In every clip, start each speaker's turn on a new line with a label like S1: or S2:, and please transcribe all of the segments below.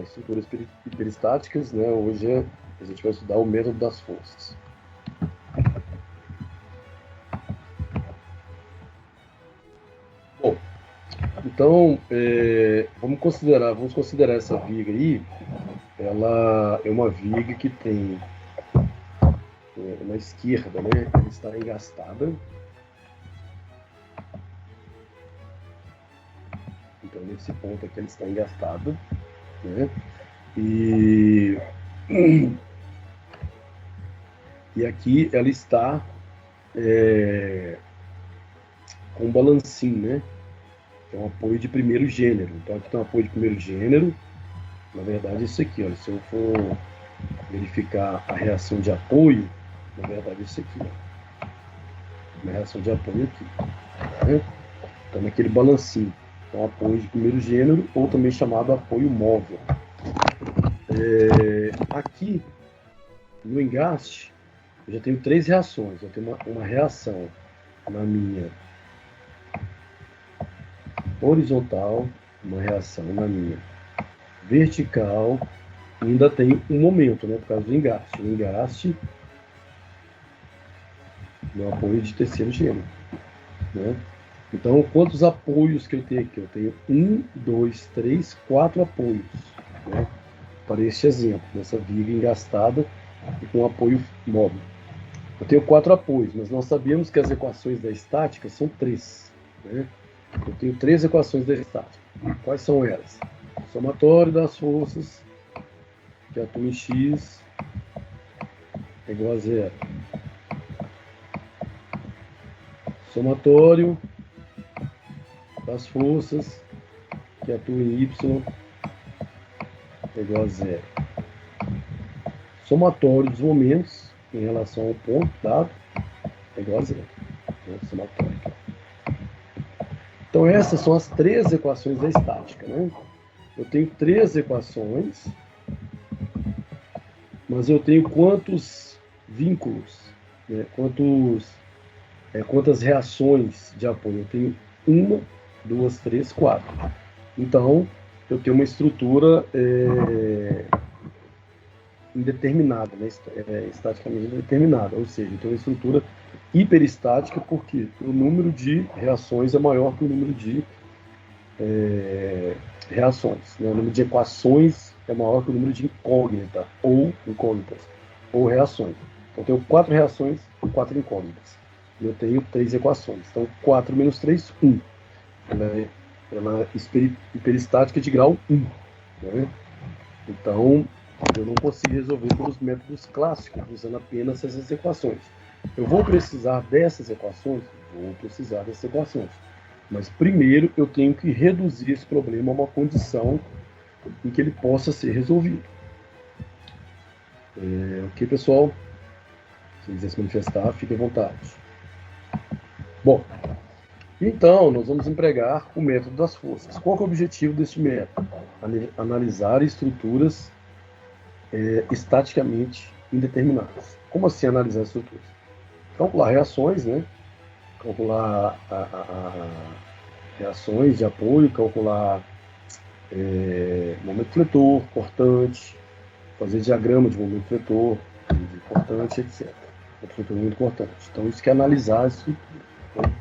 S1: estruturas hiperestáticas, né? Hoje a gente vai estudar o método das forças. Bom, então vamos considerar essa viga aí. Ela é uma viga que tem na esquerda, né? Ela está engastada. Então nesse ponto aqui ela está engastada, né? E aqui ela está com um balancinho, né? Que é um apoio de primeiro gênero. Então aqui tem um apoio de primeiro gênero. Na verdade, isso aqui, olha, se eu for verificar a reação de apoio, na verdade, isso aqui, ó, uma reação de apoio aqui, né? Então naquele balancinho, então apoio de primeiro gênero, ou também chamado apoio móvel. Aqui, no engaste, eu já tenho 3 reações. Eu tenho uma reação na minha horizontal, uma reação na minha vertical, e ainda tem um momento, né, por causa do engaste. O engaste, meu apoio de terceiro gênero, né? Então, quantos apoios que eu tenho aqui? Eu tenho 1, 2, 3, 4 apoios, né, para este exemplo, nessa viga engastada e com apoio móvel. Eu tenho 4 apoios, mas nós sabemos que as equações da estática são 3, né? Eu tenho 3 equações da estática. Quais são elas? O somatório das forças que atuam em x é igual a 0. Somatório das forças que atuam em y é igual a 0. Somatório dos momentos em relação ao ponto dado é igual a 0. Somatório. Então essas são as 3 equações da estática, né? Eu tenho 3 equações, mas eu tenho quantos vínculos, né? Quantas reações de apoio? Eu tenho 1, 2, 3, 4. Então, eu tenho uma estrutura indeterminada, né? Estaticamente indeterminada, ou seja, eu tenho uma estrutura hiperestática porque o número de reações é maior que o número de reações, né? O número de equações é maior que o número de incógnitas, ou reações. Então, eu tenho 4 reações e 4 incógnitas. E eu tenho 3 equações. Então, 4 menos 3, 1. Ela é hiperestática de grau 1. Né? Então, eu não consigo resolver pelos métodos clássicos, usando apenas essas equações. Eu vou precisar dessas equações? Vou precisar dessas equações. Mas primeiro eu tenho que reduzir esse problema a uma condição em que ele possa ser resolvido. Ok, pessoal? Se quiser se manifestar, fique à vontade. Bom, então nós vamos empregar o método das forças. Qual é o objetivo deste método? Analisar estruturas estaticamente indeterminadas. Como assim analisar estruturas? Calcular reações, né? Calcular reações de apoio, calcular momento fletor, cortante, fazer diagrama de momento fletor, de cortante, etc. Momento fletor muito cortante. Então, isso que é analisar a estrutura. Né?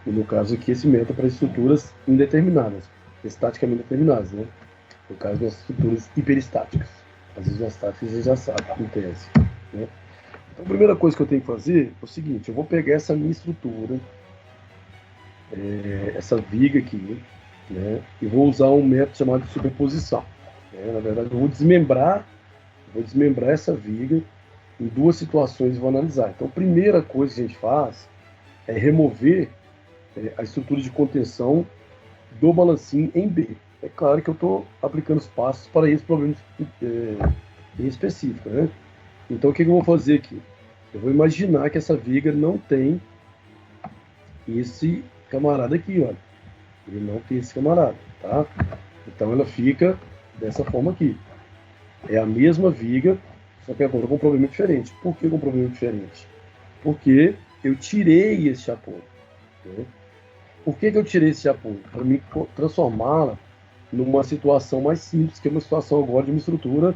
S1: E no caso aqui, esse método é para estruturas indeterminadas, estaticamente determinadas, né? No caso das estruturas hiperestáticas. Às vezes as estáticas você já sabe, em tese. Né? Então, a primeira coisa que eu tenho que fazer é o seguinte: eu vou pegar essa minha estrutura, essa viga aqui, né, e vou usar um método chamado de superposição. Né? Na verdade, eu vou desmembrar essa viga em 2 situações e vou analisar. Então, a primeira coisa que a gente faz é remover a estrutura de contenção do balancinho em B. É claro que eu estou aplicando os passos para esse problema em específico. Né? Então, o que eu vou fazer aqui? Eu vou imaginar que essa viga não tem esse camarada aqui, olha. Ele não tem esse camarada, tá? Então ela fica dessa forma aqui. É a mesma viga, só que agora com um problema diferente. Por que com um problema diferente? Porque eu tirei esse apoio. Né? Por que eu tirei esse apoio? Para mim transformá-la numa situação mais simples, que é uma situação agora de uma estrutura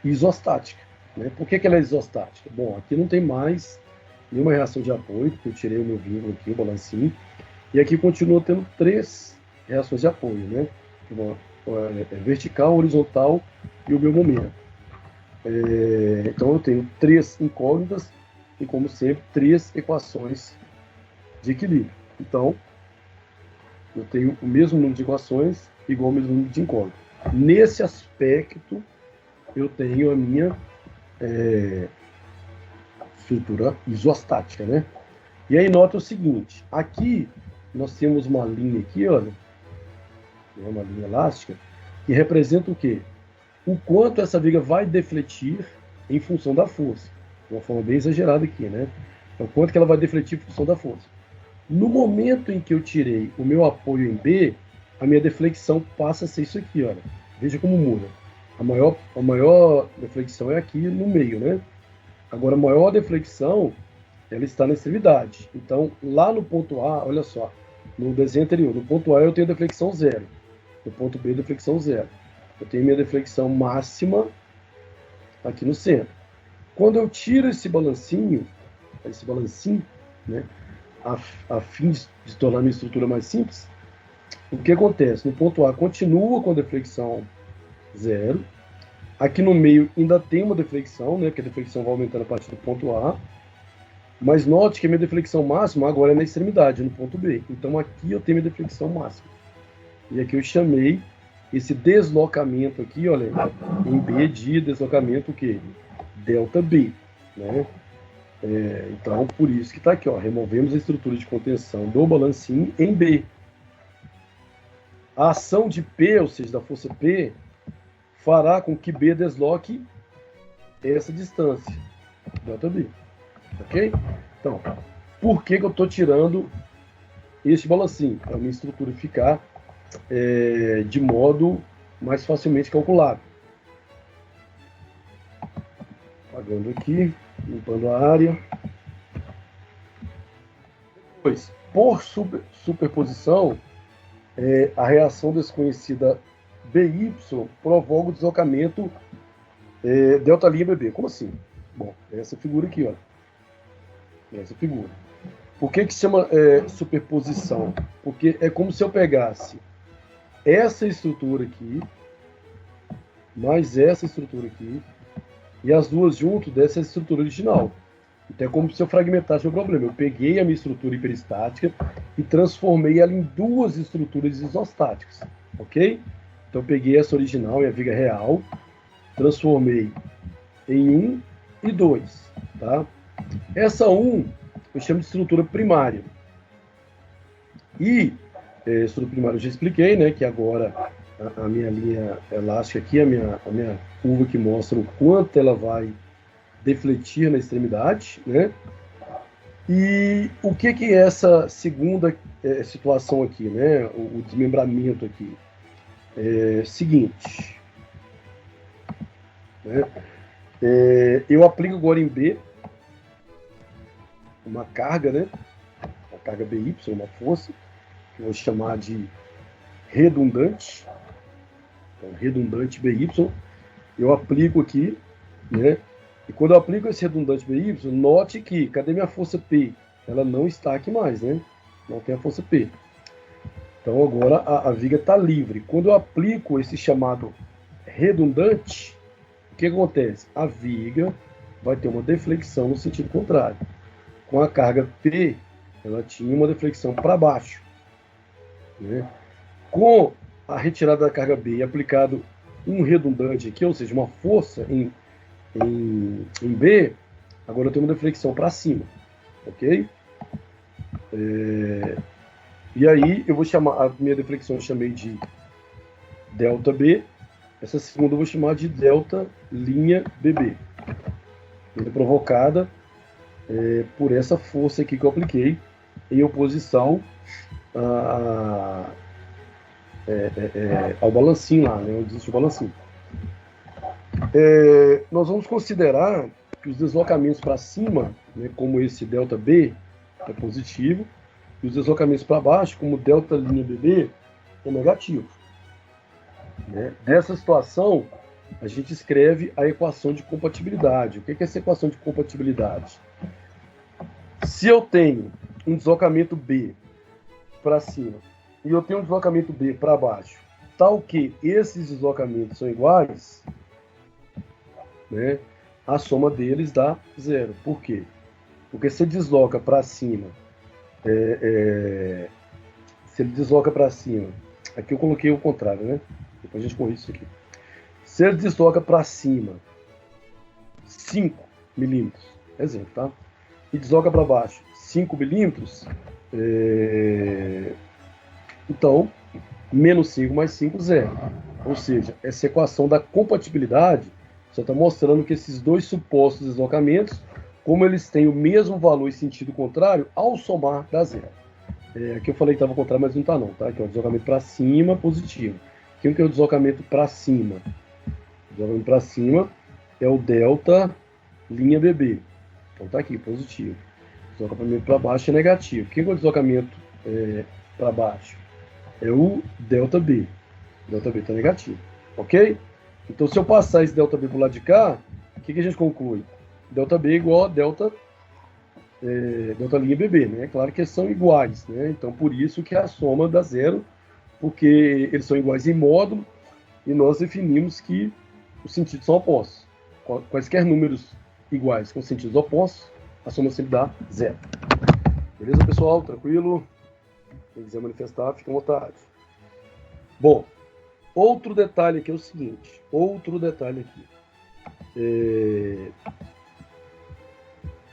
S1: isostática. Né? Por que ela é isostática? Bom, aqui não tem mais nenhuma reação de apoio, porque eu tirei o meu vínculo aqui, o balancinho, e aqui continua tendo 3 reações de apoio, né? Uma vertical, horizontal e o meu momento. Então eu tenho 3 incógnitas e, como sempre, 3 equações de equilíbrio. Então, eu tenho o mesmo número de equações igual ao mesmo número de incógnitas. Nesse aspecto, eu tenho a minha estrutura isostática, né? E aí nota o seguinte, aqui nós temos uma linha aqui, olha, uma linha elástica, que representa o quê? O quanto essa viga vai defletir em função da força. De uma forma bem exagerada aqui, né? É o quanto que ela vai defletir em função da força. No momento em que eu tirei o meu apoio em B, a minha deflexão passa a ser isso aqui, olha. Veja como muda. A maior deflexão é aqui no meio, né? Agora, a maior deflexão, ela está na extremidade. Então, lá no ponto A, olha só, no desenho anterior, no ponto A eu tenho deflexão 0. No ponto B, deflexão 0. Eu tenho minha deflexão máxima aqui no centro. Quando eu tiro esse balancinho, né, a fim de tornar minha estrutura mais simples, o que acontece? No ponto A continua com a deflexão 0. Aqui no meio ainda tem uma deflexão, né, porque a deflexão vai aumentando a partir do ponto A. Mas note que a minha deflexão máxima agora é na extremidade, no ponto B. Então aqui eu tenho minha deflexão máxima. E aqui eu chamei esse deslocamento aqui, olha, em B de deslocamento o quê? Delta B, né? Então, por isso que está aqui, ó, removemos a estrutura de contenção do balancinho em B. A ação de P, ou seja, da força P, fará com que B desloque essa distância, delta B. Ok? Então, por que eu estou tirando este balancinho? Para a minha estrutura ficar de modo mais facilmente calculável. Apagando aqui, limpando a área. Depois, por superposição, a reação desconhecida BY provoca o deslocamento delta linha BB. Como assim? Bom, essa figura aqui, olha. Essa figura. Por que se chama superposição? Porque é como se eu pegasse essa estrutura aqui, mais essa estrutura aqui, e as duas junto dessa estrutura original. Então é como se eu fragmentasse o problema. Eu peguei a minha estrutura hiperestática e transformei ela em 2 estruturas isostáticas, ok? Então eu peguei essa original e a viga real, transformei em 1 e 2, tá? Essa 1 eu chamo de estrutura primária. E estrutura primária eu já expliquei, né? Que agora a minha linha elástica aqui, a minha curva que mostra o quanto ela vai defletir na extremidade, né? E o que é essa segunda situação aqui, né? O desmembramento aqui. Seguinte, né? Eu aplico agora em B uma carga, né? Uma carga BY, uma força, que eu vou chamar de redundante. Então, redundante BY. Eu aplico aqui, né? E quando eu aplico esse redundante BY, note que, cadê minha força P? Ela não está aqui mais, né? Não tem a força P. Então agora a viga está livre. Quando eu aplico esse chamado redundante, o que acontece? A viga vai ter uma deflexão no sentido contrário. Com a carga P, ela tinha uma deflexão para baixo, né? Com a retirada da carga B e aplicado um redundante aqui, ou seja, uma força em B, agora eu tenho uma deflexão para cima, ok? E aí eu vou chamar, a minha deflexão eu chamei de delta B, essa segunda eu vou chamar de delta linha BB. Ela é provocada por essa força aqui que eu apliquei em oposição ao balancinho lá, né, onde existe o balancinho. Nós vamos considerar que os deslocamentos para cima, né, como esse delta B, é positivo, e os deslocamentos para baixo, como delta linha BB, é negativo. né? Nessa situação, a gente escreve a equação de compatibilidade. O que é essa equação de compatibilidade? Se eu tenho um deslocamento B para cima e eu tenho um deslocamento B para baixo, tal que esses deslocamentos são iguais, né, a soma deles dá zero. Por quê? Porque se ele desloca para cima, se ele desloca para cima, aqui eu coloquei o contrário, né? Depois a gente corrige isso aqui. Se ele desloca para cima 5 milímetros, exemplo, tá? E desloca para baixo 5 milímetros, então, menos 5 mais 5, zero. Ou seja, essa equação da compatibilidade só está mostrando que esses dois supostos deslocamentos, como eles têm o mesmo valor em sentido contrário, ao somar dá zero. Aqui eu falei que estava contrário, mas não está não, tá? Aqui é o deslocamento para cima, positivo. Aqui que é o deslocamento para cima. O deslocamento para cima é o delta linha BB. Então tá aqui, positivo. O deslocamento para baixo é negativo. Quem é o deslocamento para baixo? É o delta B. O delta B está negativo. Ok? Então, se eu passar esse delta B para o lado de cá, o que a gente conclui? Delta B igual a delta linha BB, né? Claro que eles são iguais, né? Então, por isso que a soma dá zero, porque eles são iguais em módulo e nós definimos que os sentidos são opostos. Quaisquer números iguais com sentidos opostos, a soma sempre dá zero. Beleza, pessoal? Tranquilo? Quem quiser manifestar, fica à vontade. Bom, outro detalhe aqui é o seguinte.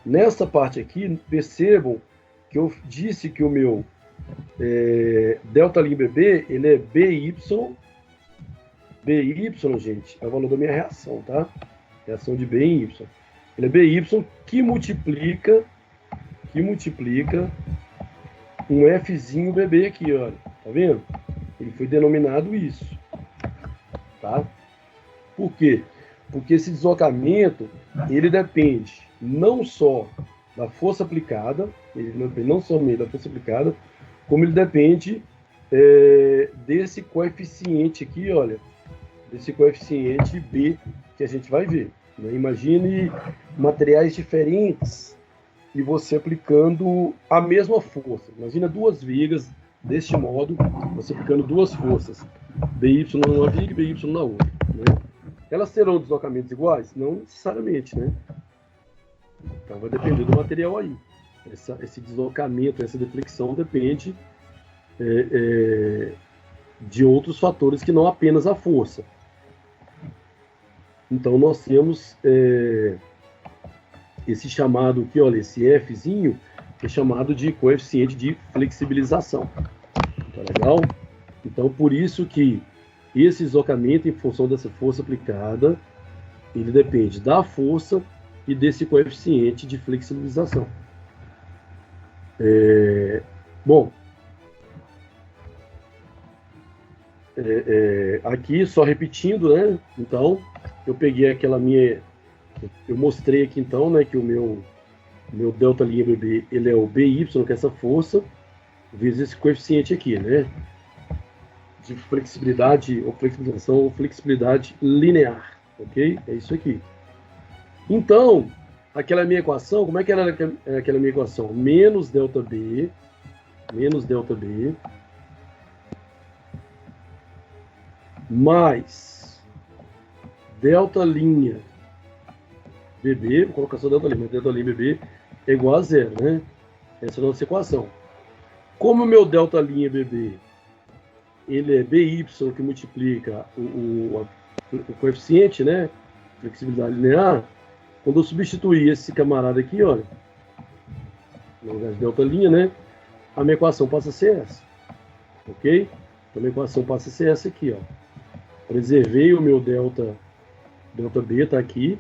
S1: Nessa parte aqui, percebam que eu disse que o meu delta linha BB, ele é BY, gente, é o valor da minha reação, tá? Reação de B em Y. Ele é BY que multiplica um Fzinho BB aqui, olha. Tá vendo? Ele foi denominado isso. Tá? Por quê? Porque esse deslocamento, ele depende não só da força aplicada, como ele depende desse coeficiente aqui, olha, desse coeficiente B que a gente vai ver. Né? Imagine materiais diferentes e você aplicando a mesma força. Imagina duas vigas deste modo, você aplicando duas forças, BY numa viga e BY na outra. Né? Elas terão deslocamentos iguais? Não necessariamente, né? Então vai depender do material aí. Esse deslocamento, essa deflexão depende de outros fatores que não apenas a força. Então nós temos esse chamado aqui, olha, esse Fzinho, que é chamado de coeficiente de flexibilização. Tá legal? Então por isso que esse deslocamento, em função dessa força aplicada, ele depende da força e desse coeficiente de flexibilização. Bom, aqui só repetindo, né? Então, eu peguei aquela minha, eu mostrei aqui então, né, que o meu delta linha BB, ele é o BY, que é essa força, vezes esse coeficiente aqui, né? De flexibilidade ou flexibilização ou flexibilidade linear, ok? É isso aqui. Então, aquela minha equação, como é que era aquela minha equação? Menos delta B, mais delta linha BB, vou colocar só delta linha BB é igual a zero, né? Essa é a nossa equação. Como o meu delta linha BB, ele é BY que multiplica o coeficiente, né? Flexibilidade linear. Quando eu substituir esse camarada aqui, olha, no lugar de delta linha, né? A minha equação passa a ser essa. Ok? Então a minha equação passa a ser essa aqui, ó. Preservei o meu delta B, tá aqui.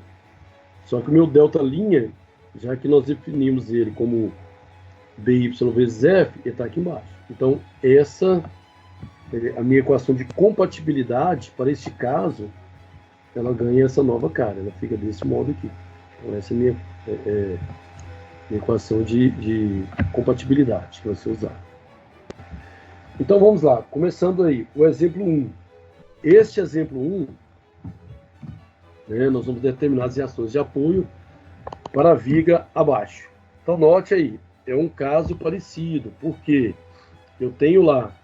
S1: Só que o meu delta linha, já que nós definimos ele como BY vezes F, ele está aqui embaixo. Então, essa a minha equação de compatibilidade, para este caso, ela ganha essa nova cara. Ela fica desse modo aqui. Então, essa é a minha equação de compatibilidade que vai ser usada. Então, vamos lá. Começando aí. O exemplo 1. Este exemplo 1, né, nós vamos determinar as reações de apoio para a viga abaixo. Então, note aí, é um caso parecido, porque eu tenho lá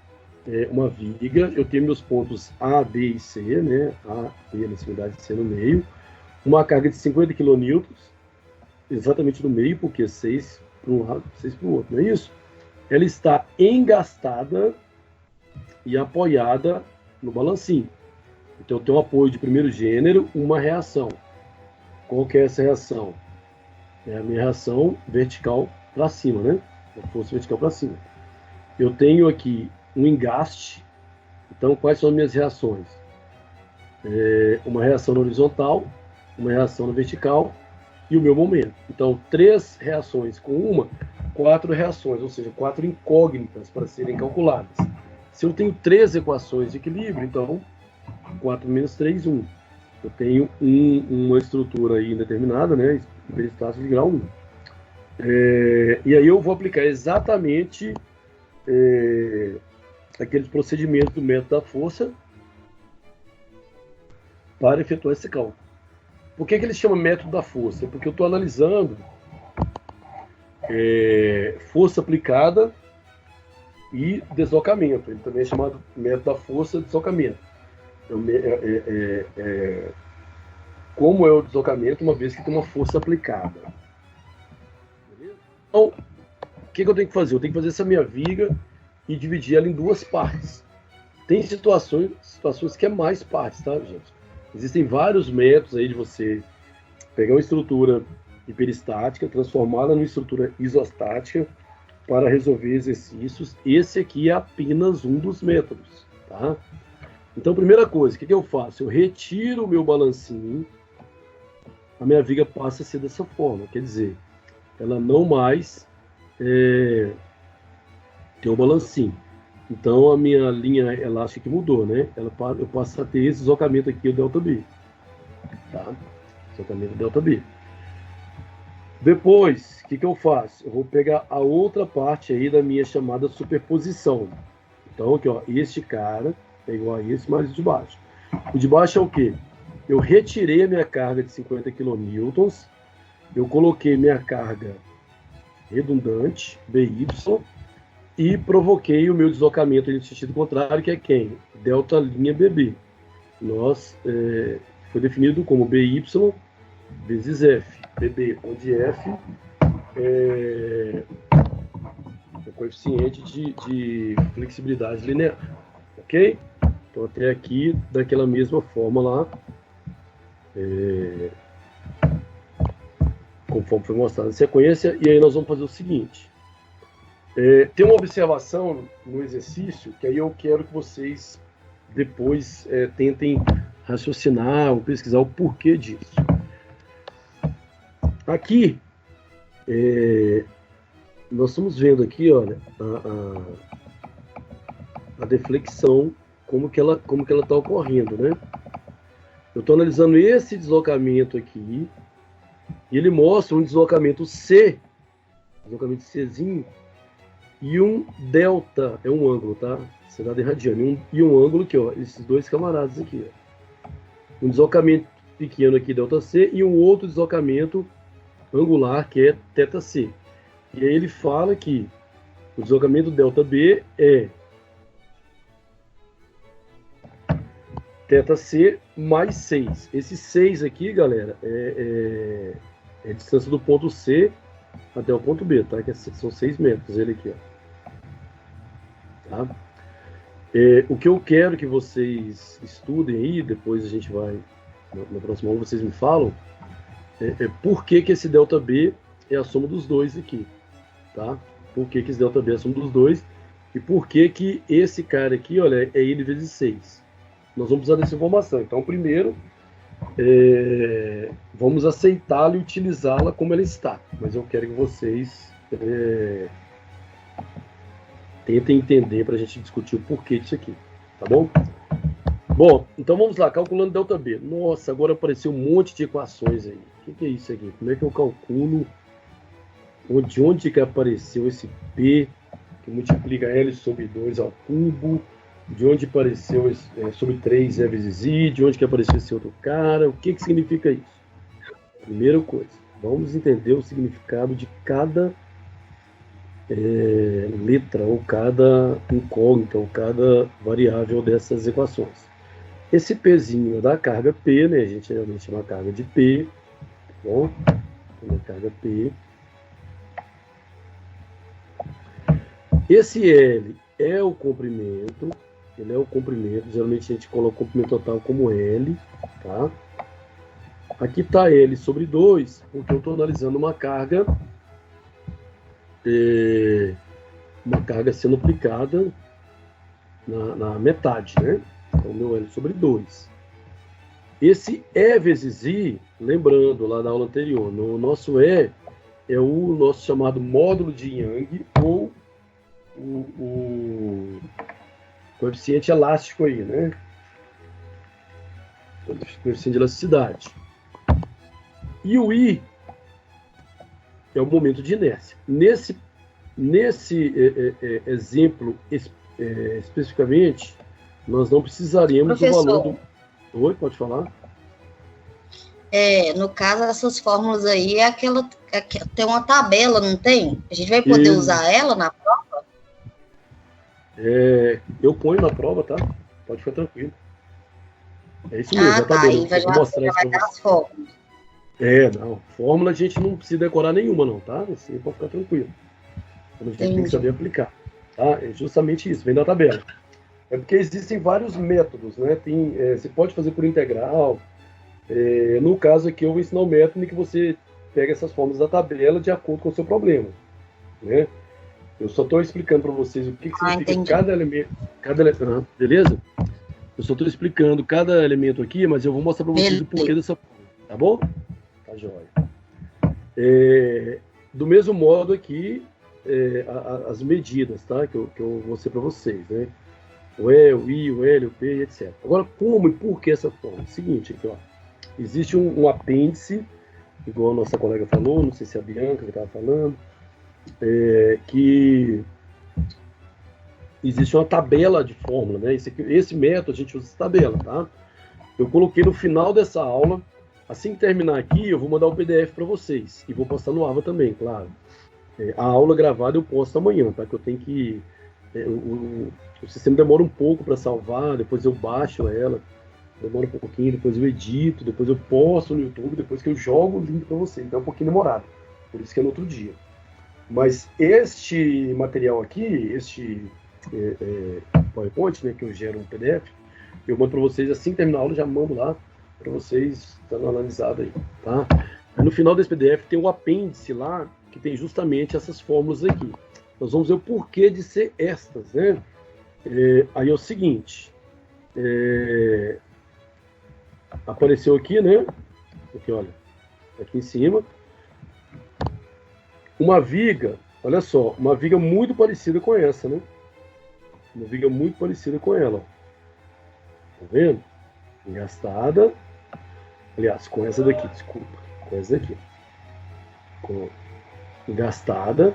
S1: uma viga, eu tenho meus pontos A, B e C, né? A, B na extremidade, C no meio, uma carga de 50 kN, exatamente no meio, porque 6 para um lado, 6 para o outro, não é isso? Ela está engastada e apoiada no balancinho. Então, eu tenho um apoio de primeiro gênero, uma reação. Qual que é essa reação? É a minha reação vertical para cima, né? A força vertical para cima. Eu tenho aqui um engaste. Então, quais são as minhas reações? Uma reação na horizontal, uma reação na vertical e o meu momento. Então, 3 reações com 4 reações, ou seja, 4 incógnitas para serem calculadas. Se eu tenho 3 equações de equilíbrio, então 4 menos 3, 1. Eu tenho uma estrutura aí indeterminada, né? Peristático de grau 1. E aí eu vou aplicar exatamente aqueles procedimentos do método da força para efetuar esse cálculo. Por que ele chama método da força? Porque eu estou analisando força aplicada e deslocamento. Ele também é chamado método da força e deslocamento. Como é o deslocamento, uma vez que tem uma força aplicada. Beleza? Então, o que eu tenho que fazer? Eu tenho que fazer essa minha viga e dividir ela em 2 partes. Tem situações que é mais partes, tá, gente? Existem vários métodos aí de você pegar uma estrutura hiperestática, transformá-la numa estrutura isostática para resolver exercícios. Esse aqui é apenas um dos métodos, tá? Então, primeira coisa, o que eu faço? Eu retiro o meu balancinho, a minha viga passa a ser dessa forma, quer dizer, ela não mais tem um balancinho. Então, a minha linha elástica que mudou, né? Eu passo a ter esse deslocamento aqui, o ΔB. Tá? Deslocamento ΔB. Depois, o que eu faço? Eu vou pegar a outra parte aí da minha chamada superposição. Então, aqui, ó, este cara é igual a esse, mais o de baixo. O de baixo é o quê? Eu retirei a minha carga de 50 kN, eu coloquei minha carga redundante, BY, e provoquei o meu deslocamento no sentido contrário, que é quem? Delta linha BB. Foi definido como BY vezes F. BB, onde F é o coeficiente de flexibilidade linear. Ok? Então, até aqui, daquela mesma forma lá, conforme foi mostrado em sequência, e aí nós vamos fazer o seguinte. Tem uma observação no exercício que aí eu quero que vocês depois tentem raciocinar ou pesquisar o porquê disso. Aqui, nós estamos vendo aqui, olha, a deflexão, como que ela está ocorrendo, né? Eu estou analisando esse deslocamento aqui, e ele mostra um deslocamento deslocamento Czinho, e um delta, é um ângulo, tá? Cidade radiana, e um ângulo aqui, ó, esses dois camaradas aqui, ó. Um deslocamento pequeno aqui, delta C, e um outro deslocamento angular, que é θ C. E aí ele fala que o deslocamento delta B é θ C mais 6. Esse 6 aqui, galera, é a distância do ponto C até o ponto B, tá? Que são 6 metros, ele aqui, ó. Tá? O que eu quero que vocês estudem aí, depois a gente vai, na próxima aula vocês me falam, por que esse ΔB é a soma dos dois aqui, tá? Por que esse ΔB é a soma dos dois e por que esse cara aqui, olha, é ele vezes 6. Nós vamos precisar dessa informação. Então, primeiro, vamos aceitá-la e utilizá-la como ela está, mas eu quero que vocês tentem entender para a gente discutir o porquê disso aqui, tá bom? Bom, então vamos lá, calculando ΔB. Nossa, agora apareceu um monte de equações aí. O que é isso aqui? Como é que eu calculo? De onde que apareceu esse P, que multiplica L sobre 2 ao cubo? de onde apareceu sobre 3 é vezes I, de onde que apareceu esse outro cara, o que significa isso? Primeira coisa, vamos entender o significado de cada letra, ou cada incógnita, ou cada variável dessas equações. Esse Pzinho é da carga P, né? A gente geralmente chama a carga de P, tá bom? Então, a carga P. Esse L é o comprimento, ele é o comprimento, geralmente a gente coloca o comprimento total como L, tá? Aqui está L sobre 2, porque eu estou analisando uma carga sendo aplicada na metade, né? Então, meu L sobre 2. Esse E vezes I, lembrando lá da aula anterior, no nosso E é o nosso chamado módulo de Young, ou o coeficiente elástico aí, né? O coeficiente de elasticidade. E o I é o momento de inércia. Nesse exemplo especificamente, nós não precisaríamos do valor do... Oi, pode falar?
S2: No caso, essas fórmulas aí tem uma tabela, não tem? A gente vai poder usar ela na prova?
S1: Eu ponho na prova, tá? Pode ficar tranquilo. É isso mesmo, a tabela.
S2: Aí vai dar as fórmulas.
S1: Não. Fórmula a gente não precisa decorar nenhuma, não, tá? Assim pode ficar tranquilo. A gente tem que saber aplicar. Tá? É justamente isso, vem da tabela. É porque existem vários métodos, né? Você pode fazer por integral. No caso aqui, eu vou ensinar o método em que você pega essas fórmulas da tabela de acordo com o seu problema, né? Eu só estou explicando para vocês o que significa
S2: entendi.
S1: cada elemento. Beleza? Eu só estou explicando cada elemento aqui, mas eu vou mostrar para vocês o porquê dessa fórmula, tá bom? Tá joia. Do mesmo modo aqui, as medidas, tá? Que eu vou mostrar para vocês, né? O E, o I, o L, o P, etc. Agora, como e por que essa fórmula? Seguinte, aqui, ó. Existe um apêndice, igual a nossa colega falou, não sei se é a Bianca que estava falando, que existe uma tabela de fórmula, né? Esse método a gente usa essa tabela, tá? Eu coloquei no final dessa aula. Assim que terminar aqui, eu vou mandar o PDF para vocês. E vou postar no Ava também, claro. A aula gravada eu posto amanhã, tá? Que eu tenho que... o sistema demora um pouco para salvar, depois eu baixo ela, demora um pouquinho, depois eu edito, depois eu posto no YouTube, depois que eu jogo o link para vocês. Então é um pouquinho demorado. Por isso que é no outro dia. Mas este material aqui, este PowerPoint, né, que eu gero um PDF, eu mando para vocês assim que terminar a aula, já mando lá para vocês dando analisado aí, tá? Aí no final desse PDF tem um apêndice lá que tem justamente essas fórmulas aqui. Nós vamos ver o porquê de ser estas, né? Aí é o seguinte, apareceu aqui, né? Aqui, olha, aqui em cima, uma viga, olha só, uma viga muito parecida com essa, né? Uma viga muito parecida com ela, ó. Tá vendo? Engastada. Aliás, com essa daqui, desculpa. Com essa daqui. Engastada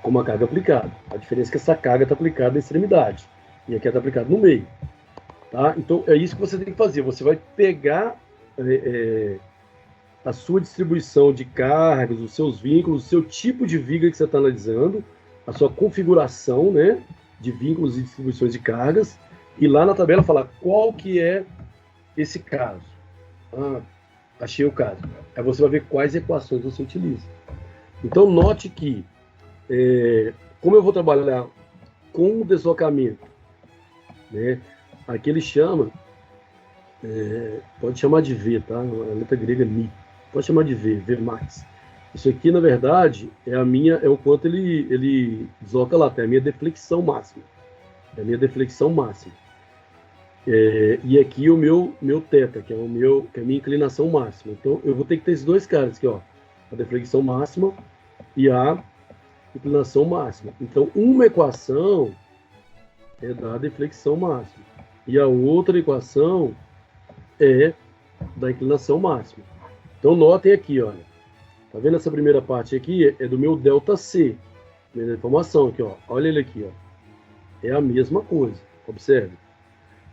S1: com uma carga aplicada. A diferença é que essa carga está aplicada na extremidade. E aqui está aplicada no meio. Tá? Então, é isso que você tem que fazer. Você vai pegar a sua distribuição de cargas, os seus vínculos, o seu tipo de viga que você está analisando, a sua configuração, né, de vínculos e distribuições de cargas, e lá na tabela falar qual que é esse caso. Achei o caso. Aí você vai ver quais equações você utiliza. Então, note que, como eu vou trabalhar com o deslocamento, né, aqui ele chama, pode chamar de V, tá? A letra grega Mi. Pode chamar de V max. Isso aqui, na verdade, é o quanto ele desloca lá, é a minha deflexão máxima. É a minha deflexão máxima. E aqui o meu θ, que é a minha inclinação máxima. Então, eu vou ter que ter esses dois caras aqui, ó. A deflexão máxima e a inclinação máxima. Então, uma equação é da deflexão máxima. E a outra equação é da inclinação máxima. Então, notem aqui, olha. Tá vendo essa primeira parte aqui? É do meu ΔC. Primeira informação aqui, ó. Olha ele aqui, ó. É a mesma coisa. Observe.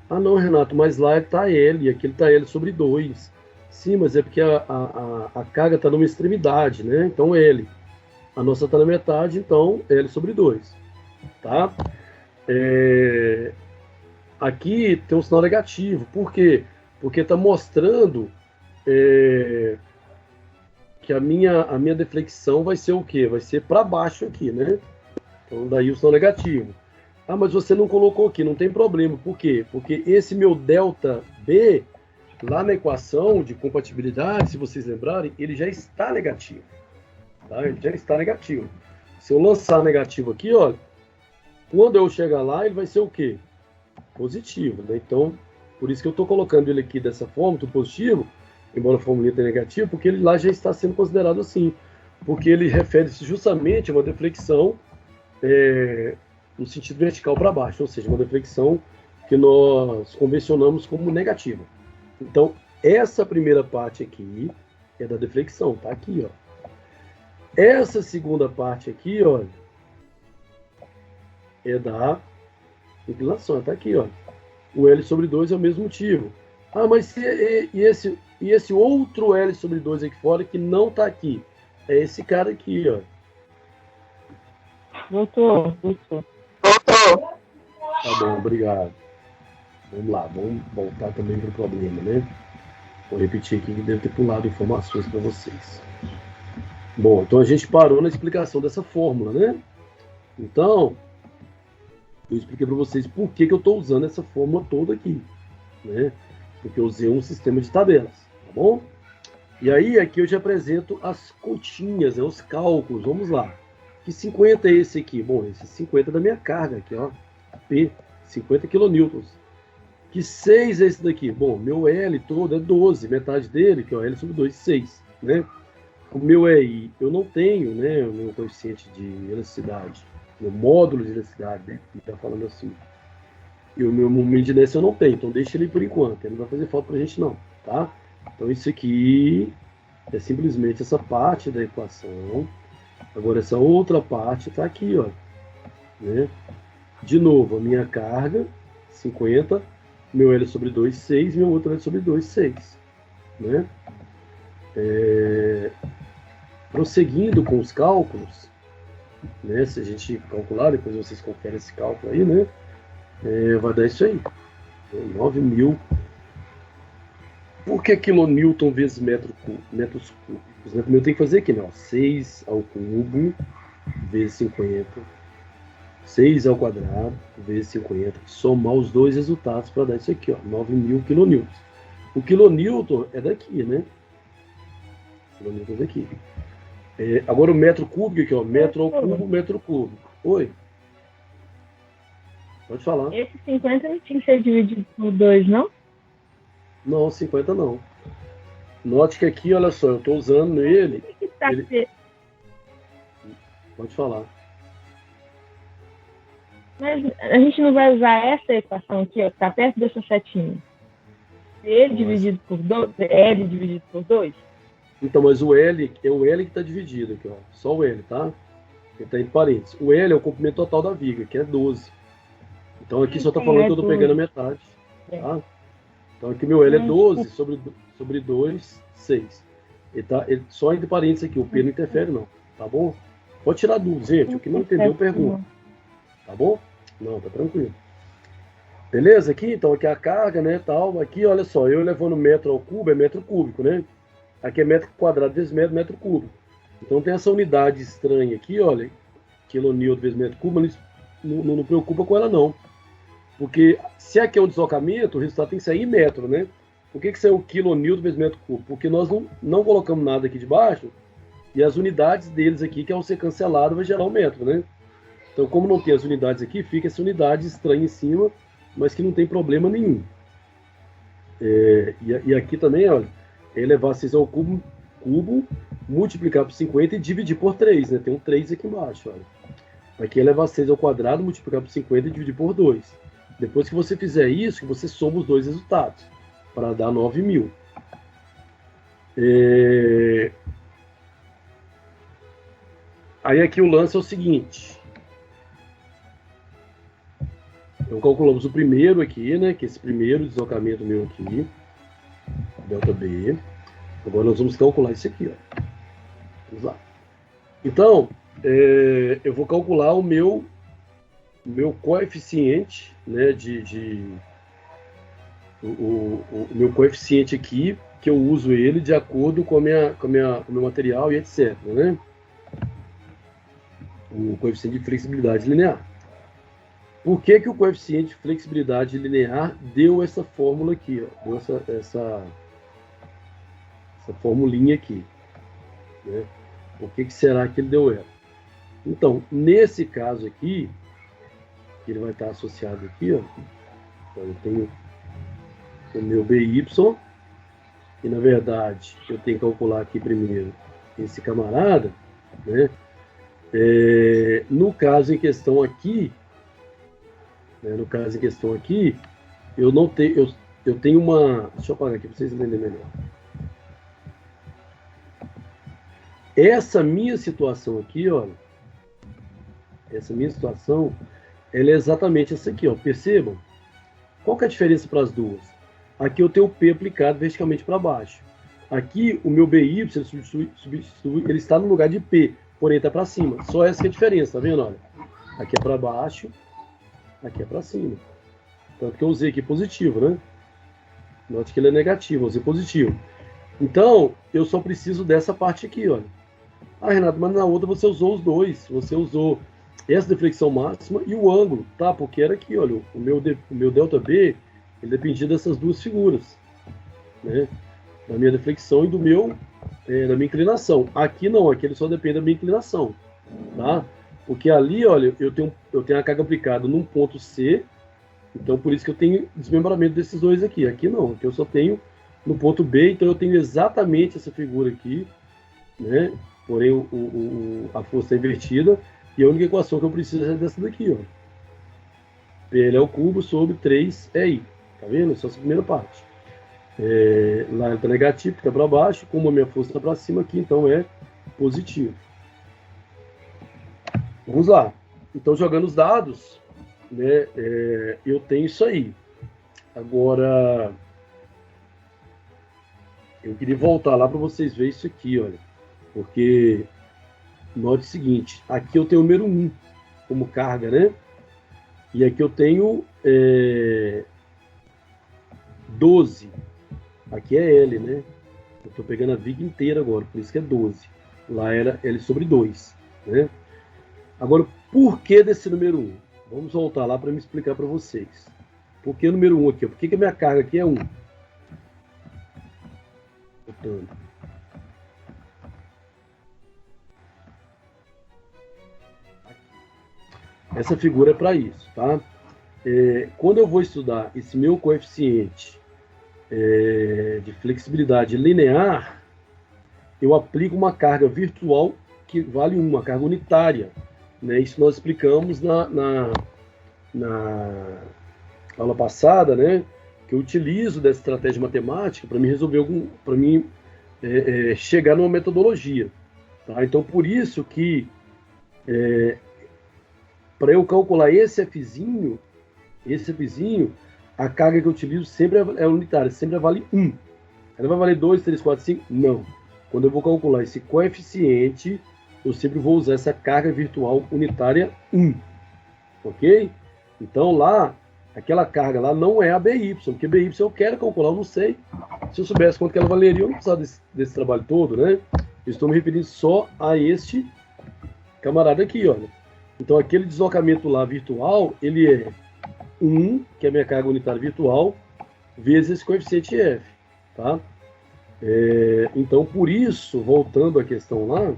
S1: Ah, não, Renato, mas lá está L, e aqui está L sobre 2. Sim, mas é porque a carga está numa extremidade, né? Então L. A nossa está na metade, então L sobre 2. Tá? Aqui tem um sinal negativo. Por quê? Porque está mostrando que a minha deflexão vai ser o quê? Vai ser para baixo aqui, né? Então daí o sinal negativo. Ah, mas você não colocou aqui, não tem problema. Por quê? Porque esse meu delta B, lá na equação de compatibilidade, se vocês lembrarem, ele já está negativo. Tá? Ele já está negativo. Se eu lançar negativo aqui, ó, quando eu chegar lá, ele vai ser o quê? Positivo, né? Então, por isso que eu estou colocando ele aqui dessa forma, tudo positivo, embora a formulinha tenha negativo, porque ele lá já está sendo considerado assim. Porque ele refere-se justamente a uma deflexão no sentido vertical para baixo, ou seja, uma deflexão que nós convencionamos como negativa. Então, essa primeira parte aqui é da deflexão, tá aqui, ó. Essa segunda parte aqui, ó, é da inclinação, tá aqui, ó. O L sobre 2 é o mesmo motivo. Ah, mas esse outro L sobre 2 aqui fora que não tá aqui? É esse cara aqui, ó.
S3: Voltou.
S1: Tá bom, obrigado. Vamos lá, vamos voltar também para o problema, né? Vou repetir aqui que devo ter pulado informações para vocês. Bom, então a gente parou na explicação dessa fórmula, né? Então, eu expliquei para vocês por que eu estou usando essa fórmula toda aqui, né? Porque eu usei um sistema de tabelas, tá bom? E aí, aqui eu já apresento as continhas, né? Os cálculos, vamos lá. Que 50 é esse aqui? Bom, esse 50 é da minha carga aqui, ó. P, 50 kN. Que 6 é esse daqui? Bom, meu L todo é 12, metade dele, que é o L sobre 2, 6, né? O meu EI, eu não tenho, né, o meu coeficiente de elasticidade, meu módulo de elasticidade, né, que está falando assim. E o meu momento de inércia eu não tenho, então deixa ele por enquanto, ele não vai fazer falta pra gente não, tá? Então isso aqui é simplesmente essa parte da equação. Agora essa outra parte está aqui, ó, né? De novo, a minha carga, 50, meu L sobre 2, 6, meu outro L sobre 2, 6, né? Prosseguindo com os cálculos, né? Se a gente calcular, depois vocês conferem esse cálculo aí, né? Vai dar isso aí, 9.000. Por que quilonewton vezes metros cúbicos? Né? Eu tenho que fazer aqui, né? Ó, 6 ao cubo vezes 50, 6 ao quadrado vezes 50, somar os dois resultados para dar isso aqui, ó, 9.000 quilonewtons. O quilonewton é daqui, né? O quilonewton é daqui. Agora o metro cúbico aqui, ó, metro ao cubo, metro cúbico. Oi? Pode falar.
S3: Esse 50 não tinha que ser dividido por 2, não?
S1: Não, 50 não. Note que aqui, olha só, eu estou usando ele... Pode falar.
S3: Mas a gente não vai usar essa equação aqui, ó, que está perto dessa setinha. L dividido por 2, L dividido por 2?
S1: Então, mas o L é o L que está dividido aqui, ó. Só o L, tá? Ele está entre parênteses. O L é o comprimento total da viga, que é 12. Então aqui só está falando que eu estou pegando a metade. Tá? Então aqui meu L é 12 sobre 2, 6. Ele só entre parênteses aqui, o P não interfere não, tá bom? Pode tirar dúvida, gente, o que não entendeu, pergunta. Tá bom? Não, tá tranquilo. Beleza? Aqui, então, aqui é a carga, né, tal. Aqui, olha só, eu levando metro ao cubo é metro cúbico, né? Aqui é metro quadrado vezes metro cúbico. Então tem essa unidade estranha aqui, olha, quilonewton vezes metro cúbico, mas não preocupa com ela não. Porque se aqui é um deslocamento, o resultado tem que sair em metro, né? Por que saiu quilonewton vezes metro cúbico? Porque nós não colocamos nada aqui de baixo e as unidades deles aqui, que ao ser cancelado, vai gerar um metro, né? Então, como não tem as unidades aqui, fica essa unidade estranha em cima, mas que não tem problema nenhum. E aqui também, olha, é elevar 6 ao cubo, multiplicar por 50 e dividir por 3, né? Tem um 3 aqui embaixo, olha. Aqui é elevar 6 ao quadrado, multiplicar por 50 e dividir por 2. Depois que você fizer isso, você soma os dois resultados, para dar 9.000. Aí aqui o lance é o seguinte. Então calculamos o primeiro aqui, né? Que é esse primeiro deslocamento meu aqui, ΔB. Agora nós vamos calcular isso aqui, ó. Vamos lá. Então, eu vou calcular o meu coeficiente, né? O meu coeficiente aqui, que eu uso ele de acordo com o meu material e etc, né? O coeficiente de flexibilidade linear. Por que o coeficiente de flexibilidade linear deu essa fórmula aqui, ó? Deu essa formulinha aqui, né? Por que será que ele deu ela? Então, nesse caso aqui, ele vai estar associado aqui, ó. Então, eu tenho o meu BY, e na verdade eu tenho que calcular aqui primeiro esse camarada, né? No caso em questão aqui, eu não tenho, eu tenho uma, deixa eu apagar aqui para vocês entenderem melhor. Essa minha situação aqui, olha, ela é exatamente essa aqui, ó. Percebam? Qual que é a diferença para as duas? Aqui eu tenho o P aplicado verticalmente para baixo. Aqui o meu BY, ele está no lugar de P, porém está para cima. Só essa que é a diferença, tá vendo? Olha, aqui é para baixo, aqui é para cima. Tanto que eu usei aqui positivo, né? Note que ele é negativo, eu usei positivo. Então, eu só preciso dessa parte aqui, olha. Ah, Renato, mas na outra você usou os dois. Você usou essa deflexão máxima e o ângulo, tá? Porque era aqui, olha, o meu ΔB, ele dependia dessas duas figuras, né? Da minha deflexão e da minha inclinação. Aqui não, aqui ele só depende da minha inclinação, tá? Porque ali, olha, eu tenho a carga aplicada num ponto C, então por isso que eu tenho desmembramento desses dois aqui. Aqui não, aqui eu só tenho no ponto B, então eu tenho exatamente essa figura aqui, né? Porém, a força é invertida, e a única equação que eu preciso é dessa daqui, ó. PL ao cubo sobre 3EI. Tá vendo? Essa é a primeira parte. Lá ele está negativo, fica para baixo, como a minha força está para cima aqui, então é positivo. Vamos lá. Então, jogando os dados, né, eu tenho isso aí. Agora, eu queria voltar lá para vocês verem isso aqui, olha. Porque, note o seguinte, aqui eu tenho o número 1 como carga, né? E aqui eu tenho 12. Aqui é L, né? Eu estou pegando a viga inteira agora, por isso que é 12. Lá era L sobre 2, né? Agora, por que desse número 1? Vamos voltar lá para me explicar para vocês. Por que o número 1 aqui? Por que a minha carga aqui é 1? Voltando. Essa figura é para isso, tá? Quando eu vou estudar esse meu coeficiente de flexibilidade linear, eu aplico uma carga virtual que vale 1, uma carga unitária, né? Isso nós explicamos na aula passada, né? Que eu utilizo dessa estratégia matemática para me resolver chegar numa metodologia, tá? Então, por isso que para eu calcular esse Fzinho, a carga que eu utilizo sempre é unitária, sempre vale 1. Ela vai valer 2, 3, 4, 5? Não. Quando eu vou calcular esse coeficiente, eu sempre vou usar essa carga virtual unitária 1. Ok? Então lá, aquela carga lá não é a BY, porque BY eu quero calcular, eu não sei. Se eu soubesse quanto que ela valeria, eu não precisava desse trabalho todo, né? Eu estou me referindo só a este camarada aqui, olha. Então, aquele deslocamento lá virtual, ele é 1, que é a minha carga unitária virtual, vezes esse coeficiente F, tá? Então, por isso, voltando à questão lá,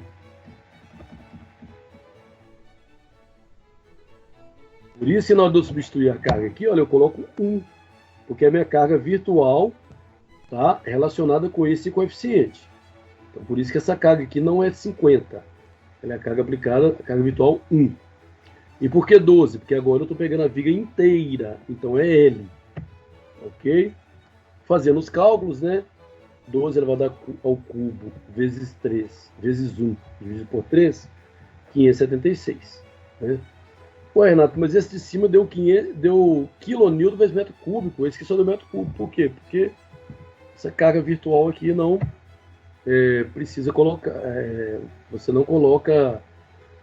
S1: por isso, na hora de eu substituir a carga aqui, olha, eu coloco 1, porque é a minha carga virtual, tá, relacionada com esse coeficiente. Então, por isso que essa carga aqui não é 50, ela é a carga aplicada, a carga virtual 1. E por que 12? Porque agora eu estou pegando a viga inteira, então é L, ok? Fazendo os cálculos, né? 12 elevado ao cubo vezes 3, vezes 1, dividido por 3, 576, né? Ué, Renato, mas esse de cima deu quilonewton vezes metro cúbico. Esse que só deu metro cúbico. Por quê? Porque essa carga virtual aqui não precisa colocar. Você não coloca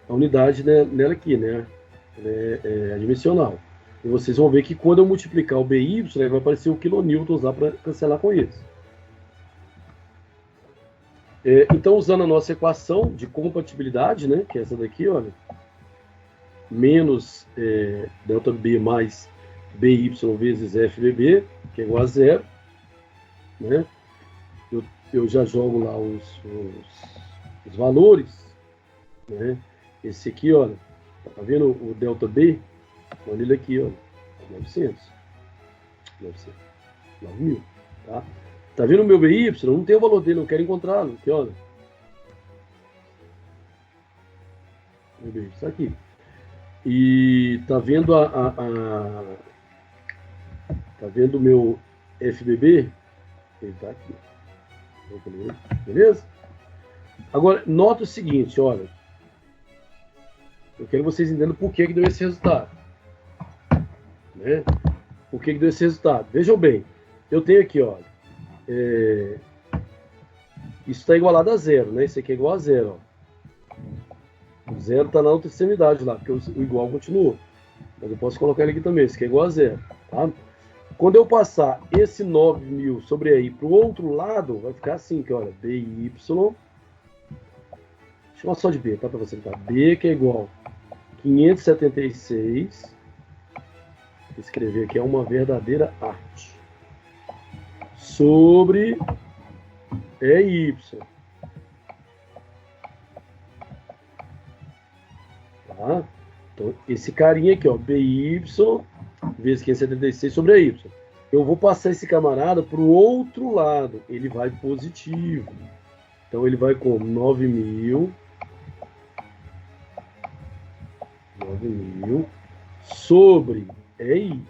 S1: a unidade nela aqui, né? Ela é adimensional. E vocês vão ver que quando eu multiplicar o BY, vai aparecer o quilonewtons lá para cancelar com isso. Então, usando a nossa equação de compatibilidade, né? Que é essa daqui, olha. Menos ΔB mais BY vezes FBB, que é igual a zero, né? Eu já jogo lá os valores, né? Esse aqui, olha, tá vendo o ΔB? Olha ele aqui, olha, 900, 9.000, tá? Tá vendo o meu BY? Não tem o valor dele, não quero encontrá-lo, aqui, olha. Meu BY está aqui. E tá vendo tá vendo o meu FBB? Ele tá aqui. Beleza? Agora, nota o seguinte, olha. Eu quero que vocês entendam por que deu esse resultado. Né? Por que deu esse resultado? Vejam bem, eu tenho aqui, olha. Isso está igualado a zero, né? Isso aqui é igual a zero, ó. O zero está na outra extremidade lá, porque o igual continua. Mas eu posso colocar ele aqui também, isso aqui é igual a zero, tá? Quando eu passar esse 9.000 sobre aí para o outro lado, vai ficar assim, que olha, BY, chama só de B, tá? Para você notar. B que é igual a 576, escrever aqui é uma verdadeira arte, sobre EY. Tá? Então, esse carinha aqui, ó, BY vezes 576 sobre a Y. Eu vou passar esse camarada para o outro lado. Ele vai positivo. Então, ele vai com 9.000 sobre EI.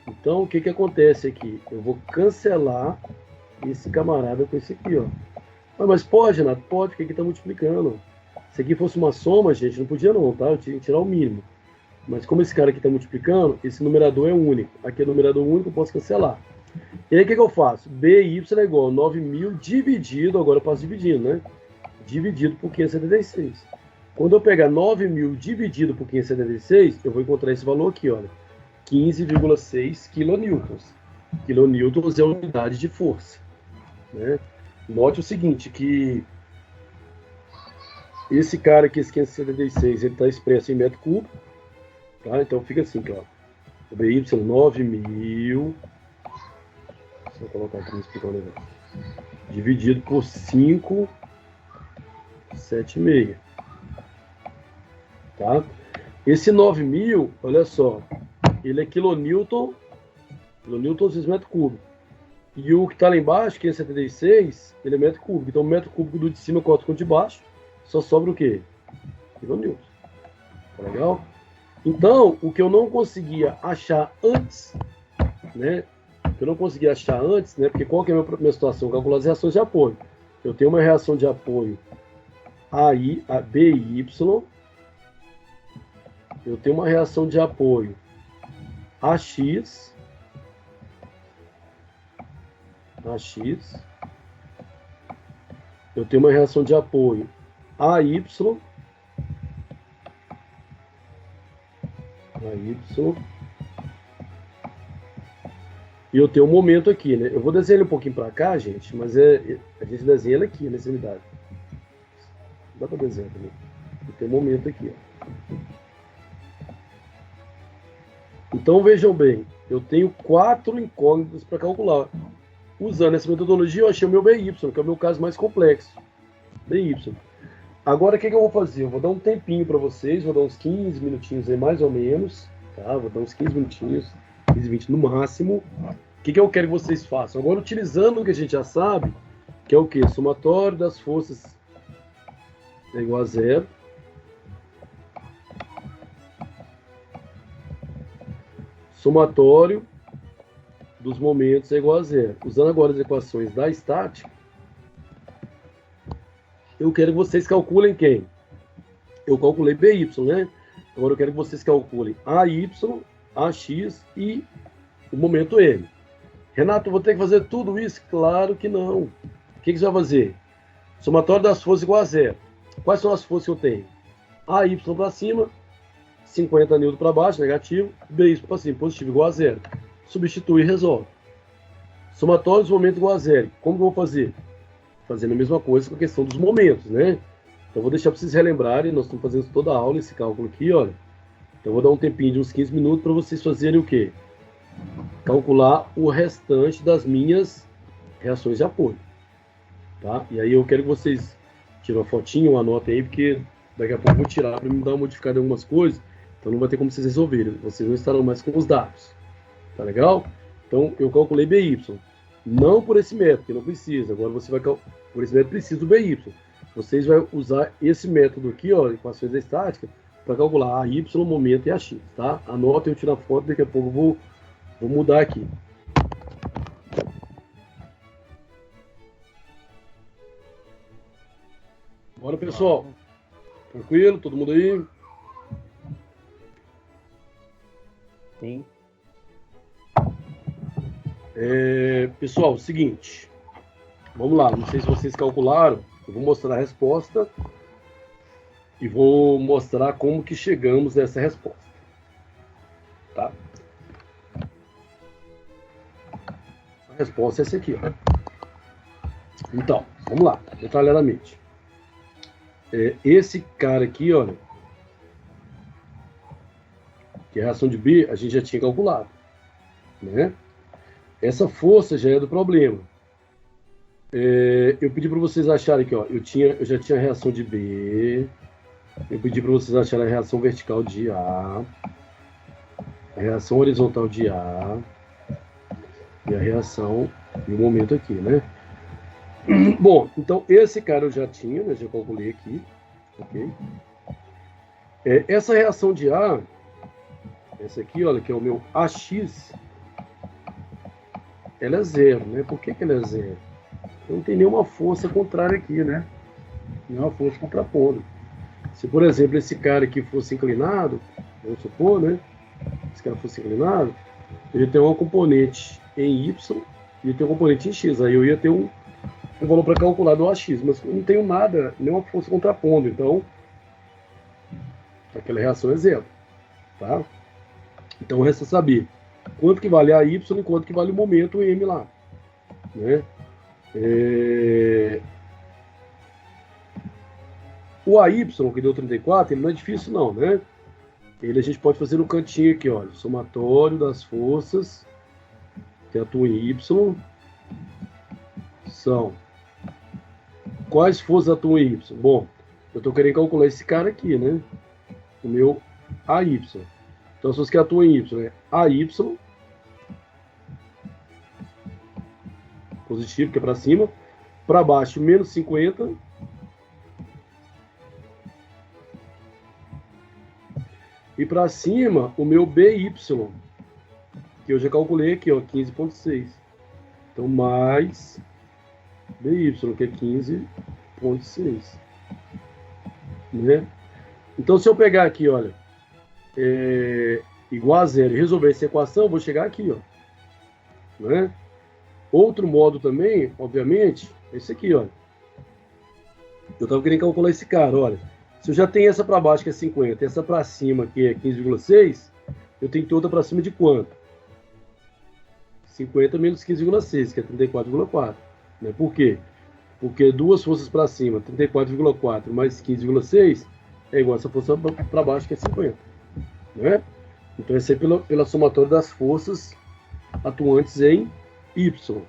S1: Então, o que acontece aqui? Eu vou cancelar esse camarada com esse aqui, ó. Mas pode, Renato? Pode, porque aqui está multiplicando. Se aqui fosse uma soma, gente, não podia não, tá? Eu tinha que tirar o mínimo. Mas como esse cara aqui está multiplicando, esse numerador é único. Aqui é numerador único, eu posso cancelar. E aí o que eu faço? BY é igual a 9.000 dividido, agora eu passo dividindo, né? Dividido por 576. Quando eu pegar 9.000 dividido por 576, eu vou encontrar esse valor aqui, olha. 15,6 kilonewtons. Kilonewtons é a unidade de força, né? Note o seguinte, que esse cara aqui, esse 576, ele está expresso em metro cúbico, tá? Então fica assim, ó. O BY 9.000, deixa eu colocar aqui e explicar o negócio, dividido por 5,76, tá? Esse 9.000, olha só, ele é quilonewton vezes metro cúbico. E o que está lá embaixo, 576, ele é metro cúbico. Então o metro cúbico do de cima eu corto com o de baixo, só sobra o quê? Kilonewton. Tá legal? Então, o que eu não conseguia achar antes, né? Porque qual que é a minha situação? Calcular as reações de apoio. Eu tenho uma reação de apoio BY. Eu tenho uma reação de apoio AX. Eu tenho uma reação de apoio AY. E eu tenho um momento aqui, né? Eu vou desenhar ele um pouquinho para cá, gente, mas a gente desenha ele aqui nessa unidade. Dá para desenhar também. Eu tenho um momento aqui, ó. Então vejam bem, eu tenho 4 incógnitas para calcular. Usando essa metodologia, eu achei o meu BY, que é o meu caso mais complexo. BY. Agora, o que eu vou fazer? Eu vou dar um tempinho para vocês, vou dar uns 15 minutinhos aí, mais ou menos. Tá? Vou dar uns 15 minutinhos, 15, 20 no máximo. O que eu quero que vocês façam? Agora, utilizando o que a gente já sabe, que é o quê? Somatório das forças é igual a zero. Somatório dos momentos é igual a zero. Usando agora as equações da estática, eu quero que vocês calculem quem? Eu calculei BY, né? Agora eu quero que vocês calculem AY, AX e o momento M. Renato, eu vou ter que fazer tudo isso? Claro que não. O que você vai fazer? Somatório das forças igual a zero. Quais são as forças que eu tenho? AY para cima, 50 N para baixo, negativo. BY para cima, positivo, igual a zero. Substitui e resolve. Somatório dos momentos igual a zero. Como que eu vou fazer? Fazendo a mesma coisa com a questão dos momentos, né? Então, eu vou deixar para vocês relembrarem. Nós estamos fazendo toda a aula, esse cálculo aqui, olha. Então, eu vou dar um tempinho de uns 15 minutos para vocês fazerem o quê? Calcular o restante das minhas reações de apoio. Tá? E aí eu quero que vocês tirem uma fotinho, anotem aí, porque daqui a pouco eu vou tirar para me dar uma modificada em algumas coisas. Então, não vai ter como vocês resolverem. Vocês não estarão mais com os dados. Tá legal? Então, eu calculei BY. Não por esse método, que não precisa. Agora, você vai por esse método precisa do BY. Vocês vão usar esse método aqui, ó, equações da estática, para calcular a Y, momento e a X, tá? Anotem, eu tiro a foto, daqui a pouco eu vou mudar aqui. Bora, pessoal. Tranquilo? Todo mundo aí?
S4: Sim.
S1: Pessoal, seguinte. Vamos lá, não sei se vocês calcularam. Eu vou mostrar a resposta e vou mostrar como que chegamos nessa resposta. Tá? A resposta é essa aqui, ó. Então, vamos lá, detalhadamente. Esse cara aqui, olha, que é a reação de B, a gente já tinha calculado, né? Essa força já é do problema. Eu pedi para vocês acharem aqui, ó, eu já tinha a reação de B, eu pedi para vocês acharem a reação vertical de A, a reação horizontal de A e a reação e o momento aqui, né? Bom, então esse cara eu já tinha, né? Já calculei aqui, ok? Essa reação de A, essa aqui, olha, que é o meu AX, ela é zero, né? Por que ela é zero? Não tem nenhuma força contrária aqui, né? Nenhuma força contrapondo. Se, por exemplo, esse cara aqui fosse inclinado, vamos supor, né? Esse cara fosse inclinado, ele tem uma componente em Y e ele tem um componente em X. Aí eu ia ter um valor para calcular do AX, mas eu não tenho nada, nenhuma força contrapondo. Então, aquela reação é zero, tá? Então, resta saber quanto que vale a Y e quanto que vale o momento M lá, né? O AY, que deu 34, ele não é difícil não, né? Ele a gente pode fazer no cantinho aqui, olha, somatório das forças que atuam em Y são... Quais forças atuam em Y? Bom, eu estou querendo calcular esse cara aqui, né? O meu AY. Então, as forças que atuam em Y é AY, positivo, que é para cima, para baixo, menos 50, e para cima, o meu BY, que eu já calculei aqui, ó, 15,6. Então, mais BY, que é 15,6. Né? Então, se eu pegar aqui, olha, igual a zero e resolver essa equação, eu vou chegar aqui, ó. Né? Outro modo também, obviamente, é esse aqui, olha. Eu estava querendo calcular esse cara, olha. Se eu já tenho essa para baixo, que é 50, essa para cima, que é 15,6, eu tenho toda para cima de quanto? 50 menos 15,6, que é 34,4. Né? Por quê? Porque duas forças para cima, 34,4 mais 15,6, é igual a essa força para baixo, que é 50. Né? Então, essa é pela somatória das forças atuantes em Y.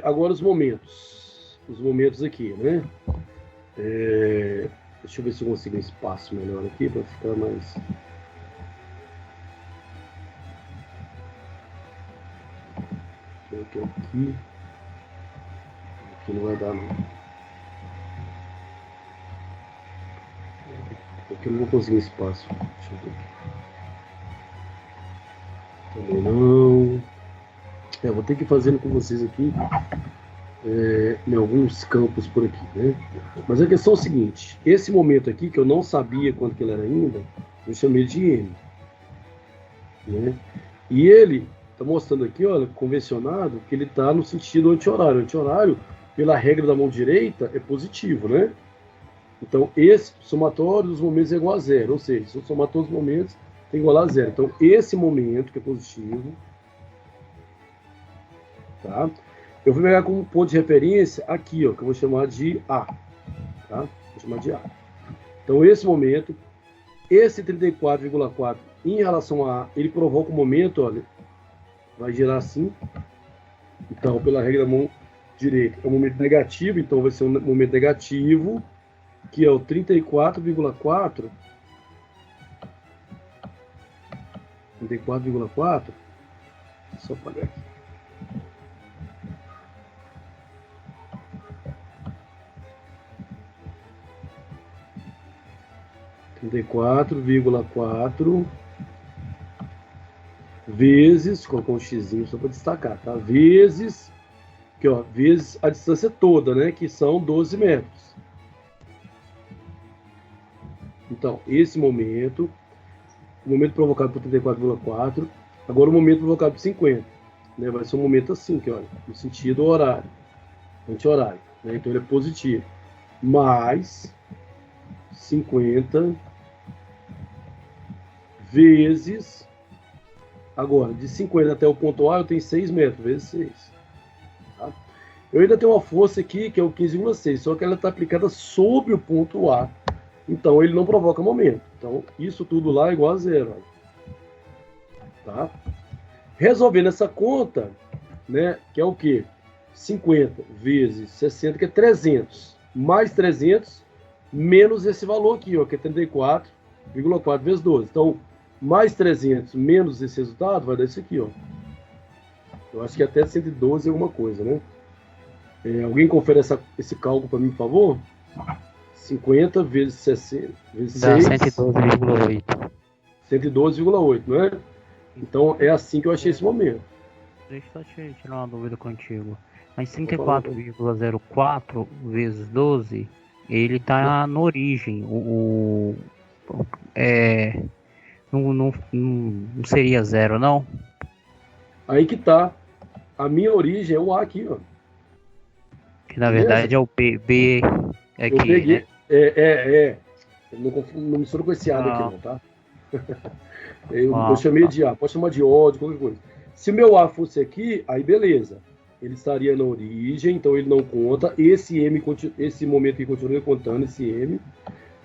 S1: Agora os momentos. Os momentos aqui, né? Deixa eu ver se eu consigo um espaço melhor aqui para ficar mais... Aqui não vai dar, não. Aqui eu não vou conseguir espaço. Deixa eu ver aqui. Também não. Vou ter que ir fazendo com vocês aqui. em alguns campos por aqui, né? Mas a questão é o seguinte, esse momento aqui, que eu não sabia quanto que ele era ainda, eu chamei de M. Né? E ele está mostrando aqui, olha, convencionado, que ele está no sentido anti-horário. Anti-horário, pela regra da mão direita, é positivo, né? Então, esse somatório dos momentos é igual a zero, ou seja, se eu somar todos os momentos, tem igual a zero. Então, esse momento, que é positivo, tá? Eu vou pegar como ponto de referência aqui, ó, que eu vou chamar de A, tá? Vou chamar de A. Então, esse momento, esse 34,4 em relação a A, ele provoca o momento, olha, vai girar assim. Então, pela regra da mão direita, é um momento negativo, então vai ser um momento negativo, que é o 34,4. 34,4. Só apagar aqui. (34,4) vezes, colocar um xizinho só para destacar, tá? Vezes, aqui, ó, vezes a distância toda, né? Que são 12 metros. Então, esse momento, o momento provocado por 34,4, agora o momento provocado por 50, né? Vai ser um momento assim, que olha, no sentido horário, anti-horário, né? Então ele é positivo, mais 50 vezes, agora, de 50 até o ponto A, eu tenho 6 metros, vezes 6. Tá? Eu ainda tenho uma força aqui, que é o 15,6, só que ela está aplicada sobre o ponto A. Então, ele não provoca momento. Então, isso tudo lá é igual a zero. Tá? Resolvendo essa conta, né, que é o quê? 50 vezes 60, que é 300. Mais 300, menos esse valor aqui, ó, que é 34,4 vezes 12. Então, mais 300 menos esse resultado vai dar isso aqui, ó. Eu acho que é até 112 alguma coisa, né? Alguém confere esse cálculo para mim, por favor? 50 vezes 60 vezes 6.
S4: 112,8.
S1: 112,8, não é? Então, é assim que eu achei esse momento.
S4: Deixa eu só tirar uma dúvida contigo. Mas 34,04 vezes 12, ele tá na origem. Não seria zero, não?
S1: Aí que tá. A minha origem é o A aqui, ó.
S4: Que na verdade é o B aqui,
S1: eu peguei,
S4: né?
S1: Não mistura com esse A daqui, não, tá? Eu chamei de A. Pode chamar de O, de qualquer coisa. Se meu A fosse aqui, aí beleza. Ele estaria na origem, então ele não conta. Esse momento que continua contando, esse M,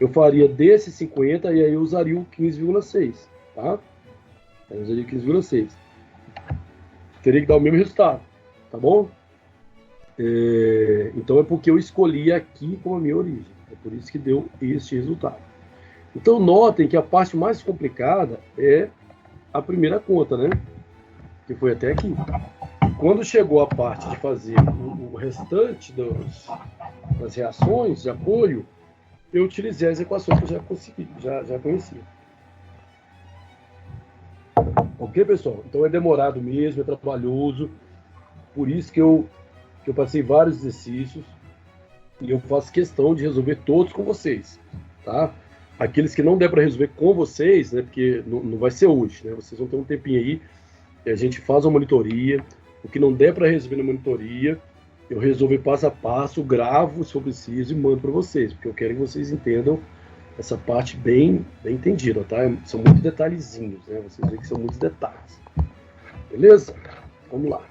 S1: eu faria desse 50 e aí eu usaria o 15,6, tá? Eu usaria o 15,6. Teria que dar o mesmo resultado, tá bom? Então é porque eu escolhi aqui como a minha origem. É por isso que deu este resultado. Então notem que a parte mais complicada é a primeira conta, né? Que foi até aqui. Quando chegou a parte de fazer o restante das reações de apoio, eu utilizei as equações que eu já conhecia. Ok, pessoal? Então é demorado mesmo, é trabalhoso. Por isso que eu passei vários exercícios e eu faço questão de resolver todos com vocês, tá? Aqueles que não der para resolver com vocês, né? Porque não vai ser hoje, né? Vocês vão ter um tempinho aí e a gente faz uma monitoria. O que não der para resolver na monitoria, eu resolvo passo a passo, gravo se for preciso e mando para vocês, porque eu quero que vocês entendam essa parte bem entendida, tá? São muitos detalhezinhos, né? Vocês veem que são muitos detalhes. Beleza? Vamos lá.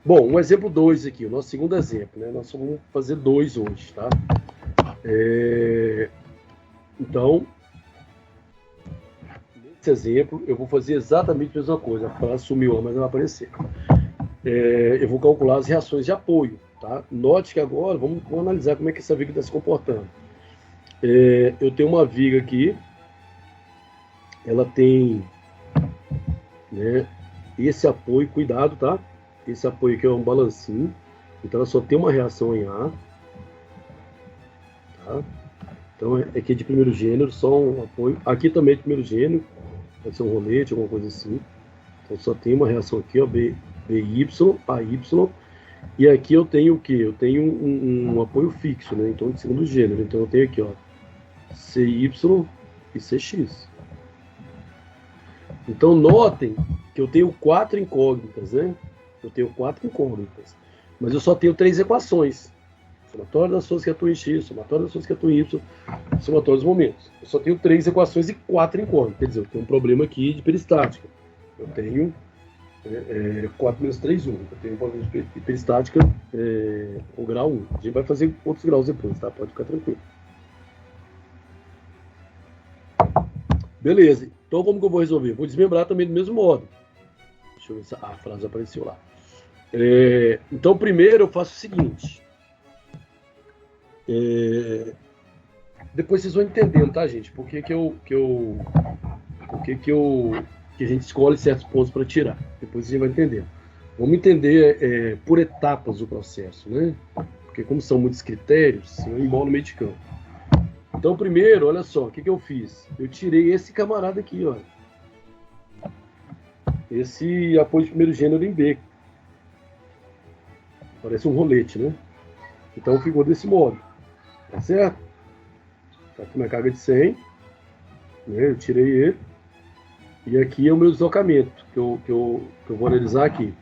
S1: Bom, um exemplo 2 aqui, o nosso segundo exemplo, né? Nós vamos fazer 2 hoje, tá? Então, nesse exemplo, eu vou fazer exatamente a mesma coisa. A frase sumiu, mas ela vai aparecer. Eu vou calcular as reações de apoio, tá? Note que agora, vamos analisar como é que essa viga está se comportando. Eu tenho uma viga aqui, ela tem, né, esse apoio, cuidado, tá? Esse apoio aqui é um balancinho, então ela só tem uma reação em A, tá? Então aqui é de primeiro gênero, só um apoio. Aqui também é de primeiro gênero, pode ser um rolete, alguma coisa assim. Então só tem uma reação aqui, ó, BY, AY. E aqui eu tenho o quê? Eu tenho um apoio fixo, né? Então, de segundo gênero. Então, eu tenho aqui, ó, CY e CX. Então, notem que eu tenho 4 incógnitas, né? Eu tenho 4 incógnitas. Mas eu só tenho 3 equações. Somatório das forças que atuam em X, somatório das forças que atuam em Y, somatório dos momentos. Eu só tenho 3 equações e 4 incógnitas. Quer dizer, eu tenho um problema aqui de peristática. Eu tenho 4 menos 3, 1. Eu tenho um problema de peristática o grau 1. A gente vai fazer outros graus depois, tá? Pode ficar tranquilo. Beleza. Então, como que eu vou resolver? Vou desmembrar também do mesmo modo. Deixa eu ver se a frase apareceu lá. Então, primeiro eu faço o seguinte. Depois vocês vão entendendo, tá, gente? Por que a gente escolhe certos pontos para tirar. Depois a gente vai entender. Vamos entender por etapas o processo, né? Porque como são muitos critérios, eu embolo no meio de campo. Então, primeiro, olha só, o que eu fiz? Eu tirei esse camarada aqui, ó. Esse apoio de primeiro gênero em B. Parece um rolete, né? Então, ficou desse modo. Tá certo? Tá aqui minha carga de 100. Né? Eu tirei ele. E aqui é o meu deslocamento, que eu vou analisar aqui.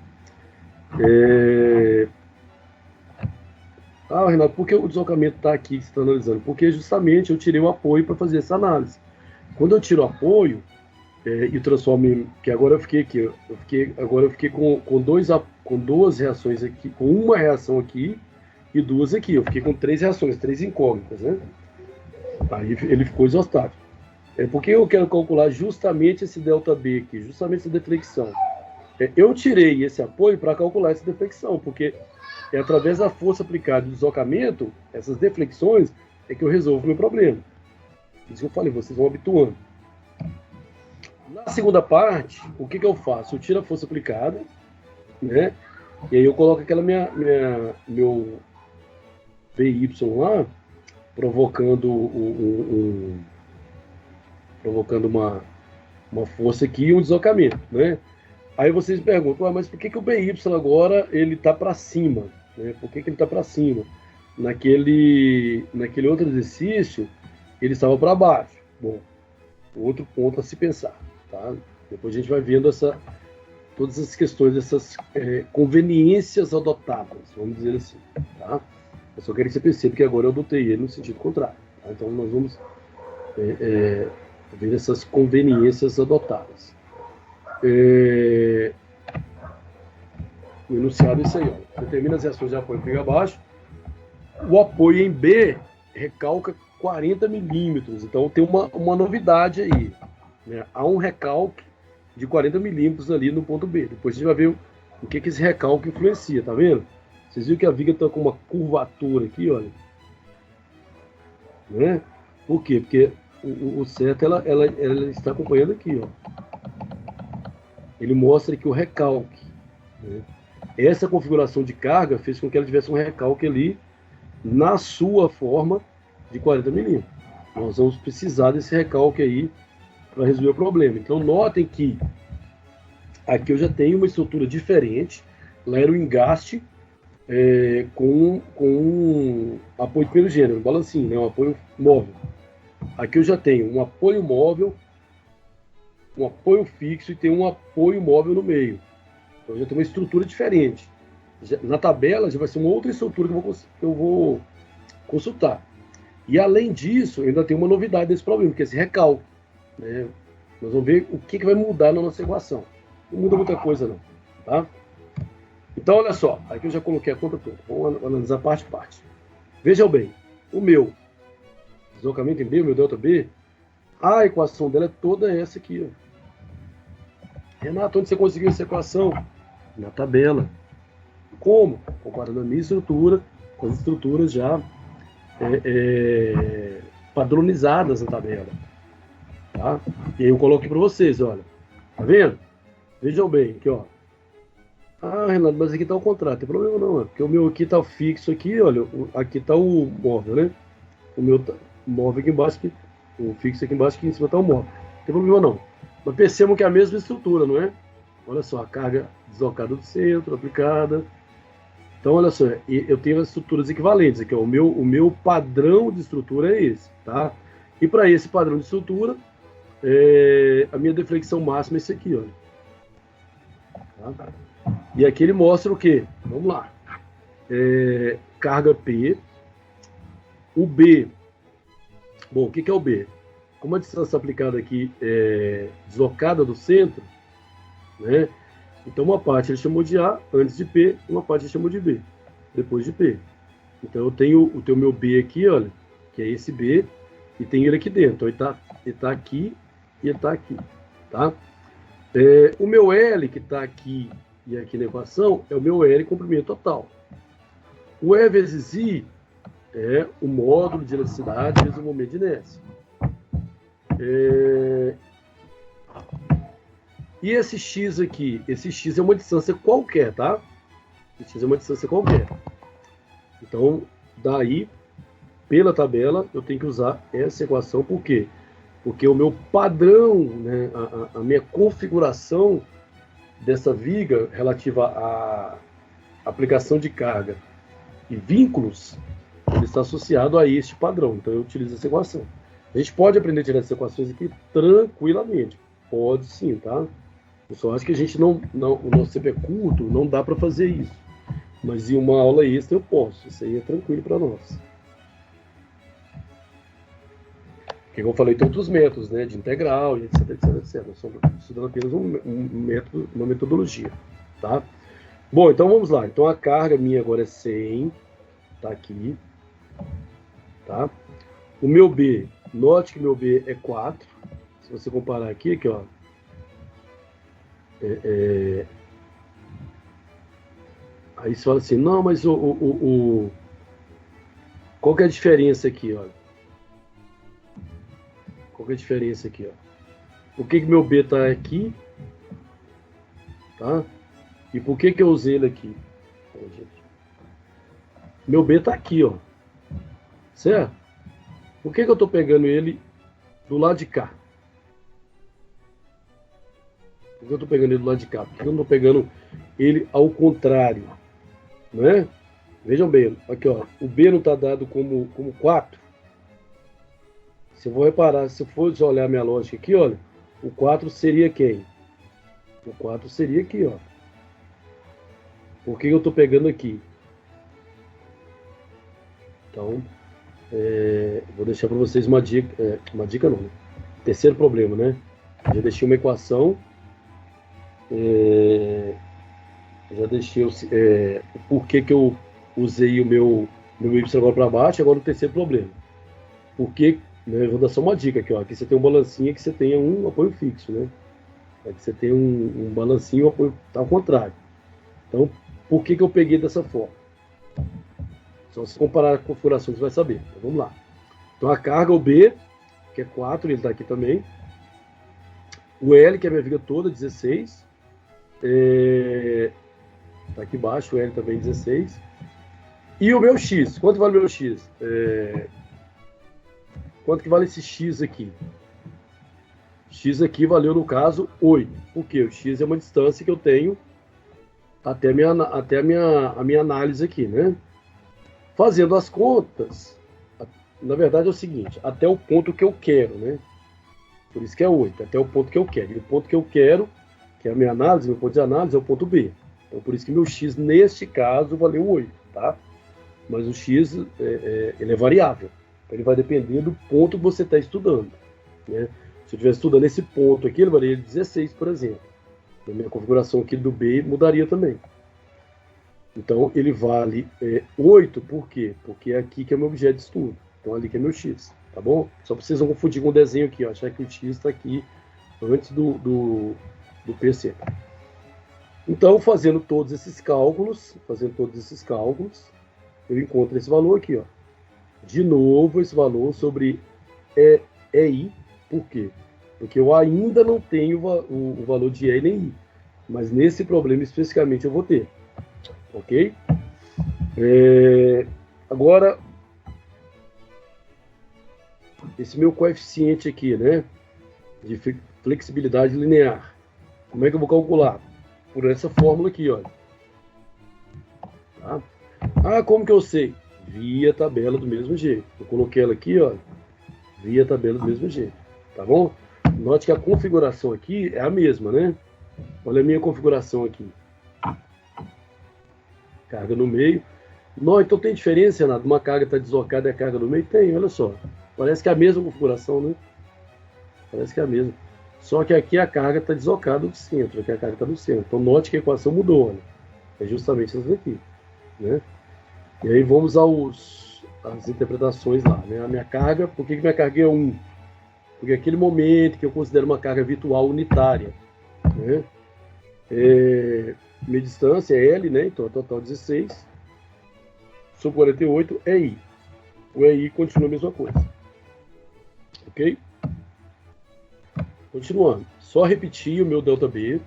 S1: Renato, por que o deslocamento está aqui que você está analisando? Porque justamente eu tirei o apoio para fazer essa análise. Quando eu tiro o apoio e transformo, que agora eu fiquei aqui, eu fiquei com 2 reações aqui, com uma reação aqui e 2 aqui. Eu fiquei com 3 reações, 3 incógnitas, né? Aí ele ficou isostático. Porque eu quero calcular justamente esse ΔB aqui, justamente essa deflexão. Eu tirei esse apoio para calcular essa deflexão, porque é através da força aplicada do deslocamento, essas deflexões, é que eu resolvo o meu problema. Isso que eu falei, vocês vão habituando. Na segunda parte, o que eu faço? Eu tiro a força aplicada, né? E aí eu coloco aquela meu BY lá, provocando uma força aqui e um deslocamento, né? Aí vocês me perguntam, mas por que o BY agora ele está para cima? Né? Por que ele está para cima? Naquele outro exercício, ele estava para baixo. Bom, outro ponto a se pensar, tá? Depois a gente vai vendo todas essas questões, essas conveniências adotadas, vamos dizer assim, tá? Eu só quero que você perceba que agora eu adotei ele no sentido contrário, tá? Então nós vamos ver essas conveniências adotadas. O enunciado é isso aí, ó. Determina as reações de apoio por abaixo. O apoio em B recalca 40 milímetros. Então tem uma novidade aí, né? Há um recalque de 40 milímetros ali no ponto B. Depois a gente vai ver o que esse recalque influencia, tá vendo? Vocês viram que a viga está com uma curvatura aqui, olha. Né? Por quê? Porque o certo ela está acompanhando aqui, ó. Ele mostra aqui o recalque, né? Essa configuração de carga fez com que ela tivesse um recalque ali na sua forma de 40 milímetros. Nós vamos precisar desse recalque aí para resolver o problema. Então notem que aqui eu já tenho uma estrutura diferente. Lá era o engaste com um apoio de primeiro gênero, um balancinho, né? Um apoio móvel. Aqui eu já tenho um apoio móvel, um apoio fixo e tem um apoio móvel no meio. Então já tem uma estrutura diferente. Na tabela já vai ser uma outra estrutura que eu vou consultar. E além disso, eu ainda tenho uma novidade desse problema, que é esse recalque, né? Nós vamos ver o que vai mudar na nossa equação. Não muda muita coisa não, tá? Então olha só, aqui eu já coloquei a conta toda. Vamos analisar parte por parte. Vejam bem, o meu deslocamento em B, o meu ΔB, a equação dela é toda essa aqui, ó. Renato, onde você conseguiu essa equação? Na tabela. Como? Comparando a minha estrutura com as estruturas já padronizadas na tabela. Tá? E aí eu coloquei para vocês, olha. Tá vendo? Vejam bem, aqui, ó. Renato, mas aqui tá o contrário. Não tem problema não, porque o meu aqui tá fixo aqui, olha. Aqui tá o móvel, né? O meu tá móvel aqui embaixo, o fixo aqui embaixo, aqui em cima tá o móvel. Não tem problema não. Mas percebam que é a mesma estrutura, não é? Olha só, a carga deslocada do centro, aplicada. Então, olha só, eu tenho as estruturas equivalentes aqui, ó. O meu padrão de estrutura é esse, tá? E para esse padrão de estrutura, a minha deflexão máxima é esse aqui, olha. Tá? E aqui ele mostra o quê? Vamos lá. Carga P. O B. Bom, o que é o B? Como a distância aplicada aqui é deslocada do centro, né? Então, uma parte ele chamou de A antes de P, uma parte ele chamou de B depois de P. Então, eu tenho o meu B aqui, olha, que é esse B, e tem ele aqui dentro. Então, ele tá aqui e ele está aqui, tá? O meu L, que está aqui e aqui na equação, é o meu L comprimento total. O E vezes I é o módulo de elasticidade vezes o momento de inércia. E esse X aqui? Esse X é uma distância qualquer, tá? Esse X é uma distância qualquer. Então, daí, pela tabela, eu tenho que usar essa equação. Por quê? Porque o meu padrão, né, a minha configuração dessa viga relativa à aplicação de carga e vínculos, ele está associado a este padrão. Então, eu utilizo essa equação. A gente pode aprender a tirar essas equações aqui tranquilamente. Pode sim, tá? Eu só acho que a gente o nosso tempo é curto, não dá para fazer isso. Mas em uma aula extra eu posso. Isso aí é tranquilo para nós. Porque, como eu falei, tem outros métodos, né? De integral, etc, etc, etc. Nós estamos estudando apenas um método, uma metodologia, tá? Bom, então vamos lá. Então a carga minha agora é 100. Tá aqui. Tá? O meu B, note que meu B é 4. Se você comparar aqui, ó. Aí você fala assim, não, mas qual que é a diferença aqui, ó? Qual que é a diferença aqui, ó? Por que meu B tá aqui? Tá? E por que eu usei ele aqui? Meu B tá aqui, ó. Certo? Por que eu tô pegando ele do lado de cá? Por que eu tô pegando ele do lado de cá? Por que eu não tô pegando ele ao contrário? Não é? Vejam bem, aqui, ó. O B não tá dado como 4. Se eu vou reparar, se eu for olhar a minha lógica aqui, olha, o 4 seria quem? O 4 seria aqui, ó. Por que eu tô pegando aqui? Então, vou deixar para vocês uma dica. Uma dica não, né? Terceiro problema, né? Já deixei uma equação. Já deixei o porquê que eu usei o meu Y agora para baixo. Agora o terceiro problema. Porque, né, eu vou dar só uma dica aqui, ó. Aqui você tem um balancinho que você tenha um apoio fixo, né? Aqui você tem um balancinho e um apoio tá ao contrário. Então, por que eu peguei dessa forma? Só se comparar a configuração você vai saber. Então, vamos lá. Então a carga, o B, que é 4, ele está aqui também. O L, que é a minha viga toda, 16. Está aqui embaixo, o L também 16. E o meu X, quanto vale o meu X? Quanto que vale esse X aqui? X aqui valeu, no caso, 8. Por quê? O X é uma distância que eu tenho até a minha análise aqui, né? Fazendo as contas, na verdade é o seguinte, até o ponto que eu quero, né? Por isso que é 8, até o ponto que eu quero. E o ponto que eu quero, que é a minha análise, meu ponto de análise é o ponto B. Então, por isso que meu X, neste caso, valeu 8, tá? Mas o X, ele é variável. Então, ele vai depender do ponto que você está estudando, né? Se eu estiver estudando esse ponto aqui, ele varia 16, por exemplo. A minha configuração aqui do B mudaria também. Então, ele vale 8, por quê? Porque é aqui que é meu objeto de estudo. Então, ali que é meu X, tá bom? Só para vocês não confundir com o desenho aqui, ó, achar que o X está aqui antes do PC. Então, fazendo todos esses cálculos, eu encontro esse valor aqui, ó. De novo, esse valor sobre EI. Por quê? Porque eu ainda não tenho o valor de E nem I. Mas nesse problema, especificamente, eu vou ter. Ok? Agora, esse meu coeficiente aqui, né? De flexibilidade linear. Como é que eu vou calcular? Por essa fórmula aqui, olha. Tá? Ah, como que eu sei? Via tabela do mesmo jeito. Eu coloquei ela aqui, ó, via tabela do mesmo jeito. Tá bom? Note que a configuração aqui é a mesma, né? Olha a minha configuração aqui. Carga no meio. Não, então tem diferença, Renato? Uma carga está deslocada e a carga no meio? Tem, olha só. Parece que é a mesma configuração, né? Parece que é a mesma. Só que aqui a carga está deslocada do centro, aqui a carga está do centro. Então note que a equação mudou, olha. É justamente essa daqui, né? E aí vamos às interpretações lá, né? A minha carga, por que minha carga é 1? Porque aquele momento que eu considero uma carga virtual unitária, né? Minha distância é L, né? Então, total 16. Sobre 48 é I. O EI continua a mesma coisa. Ok? Continuando. Só repetir o meu ΔB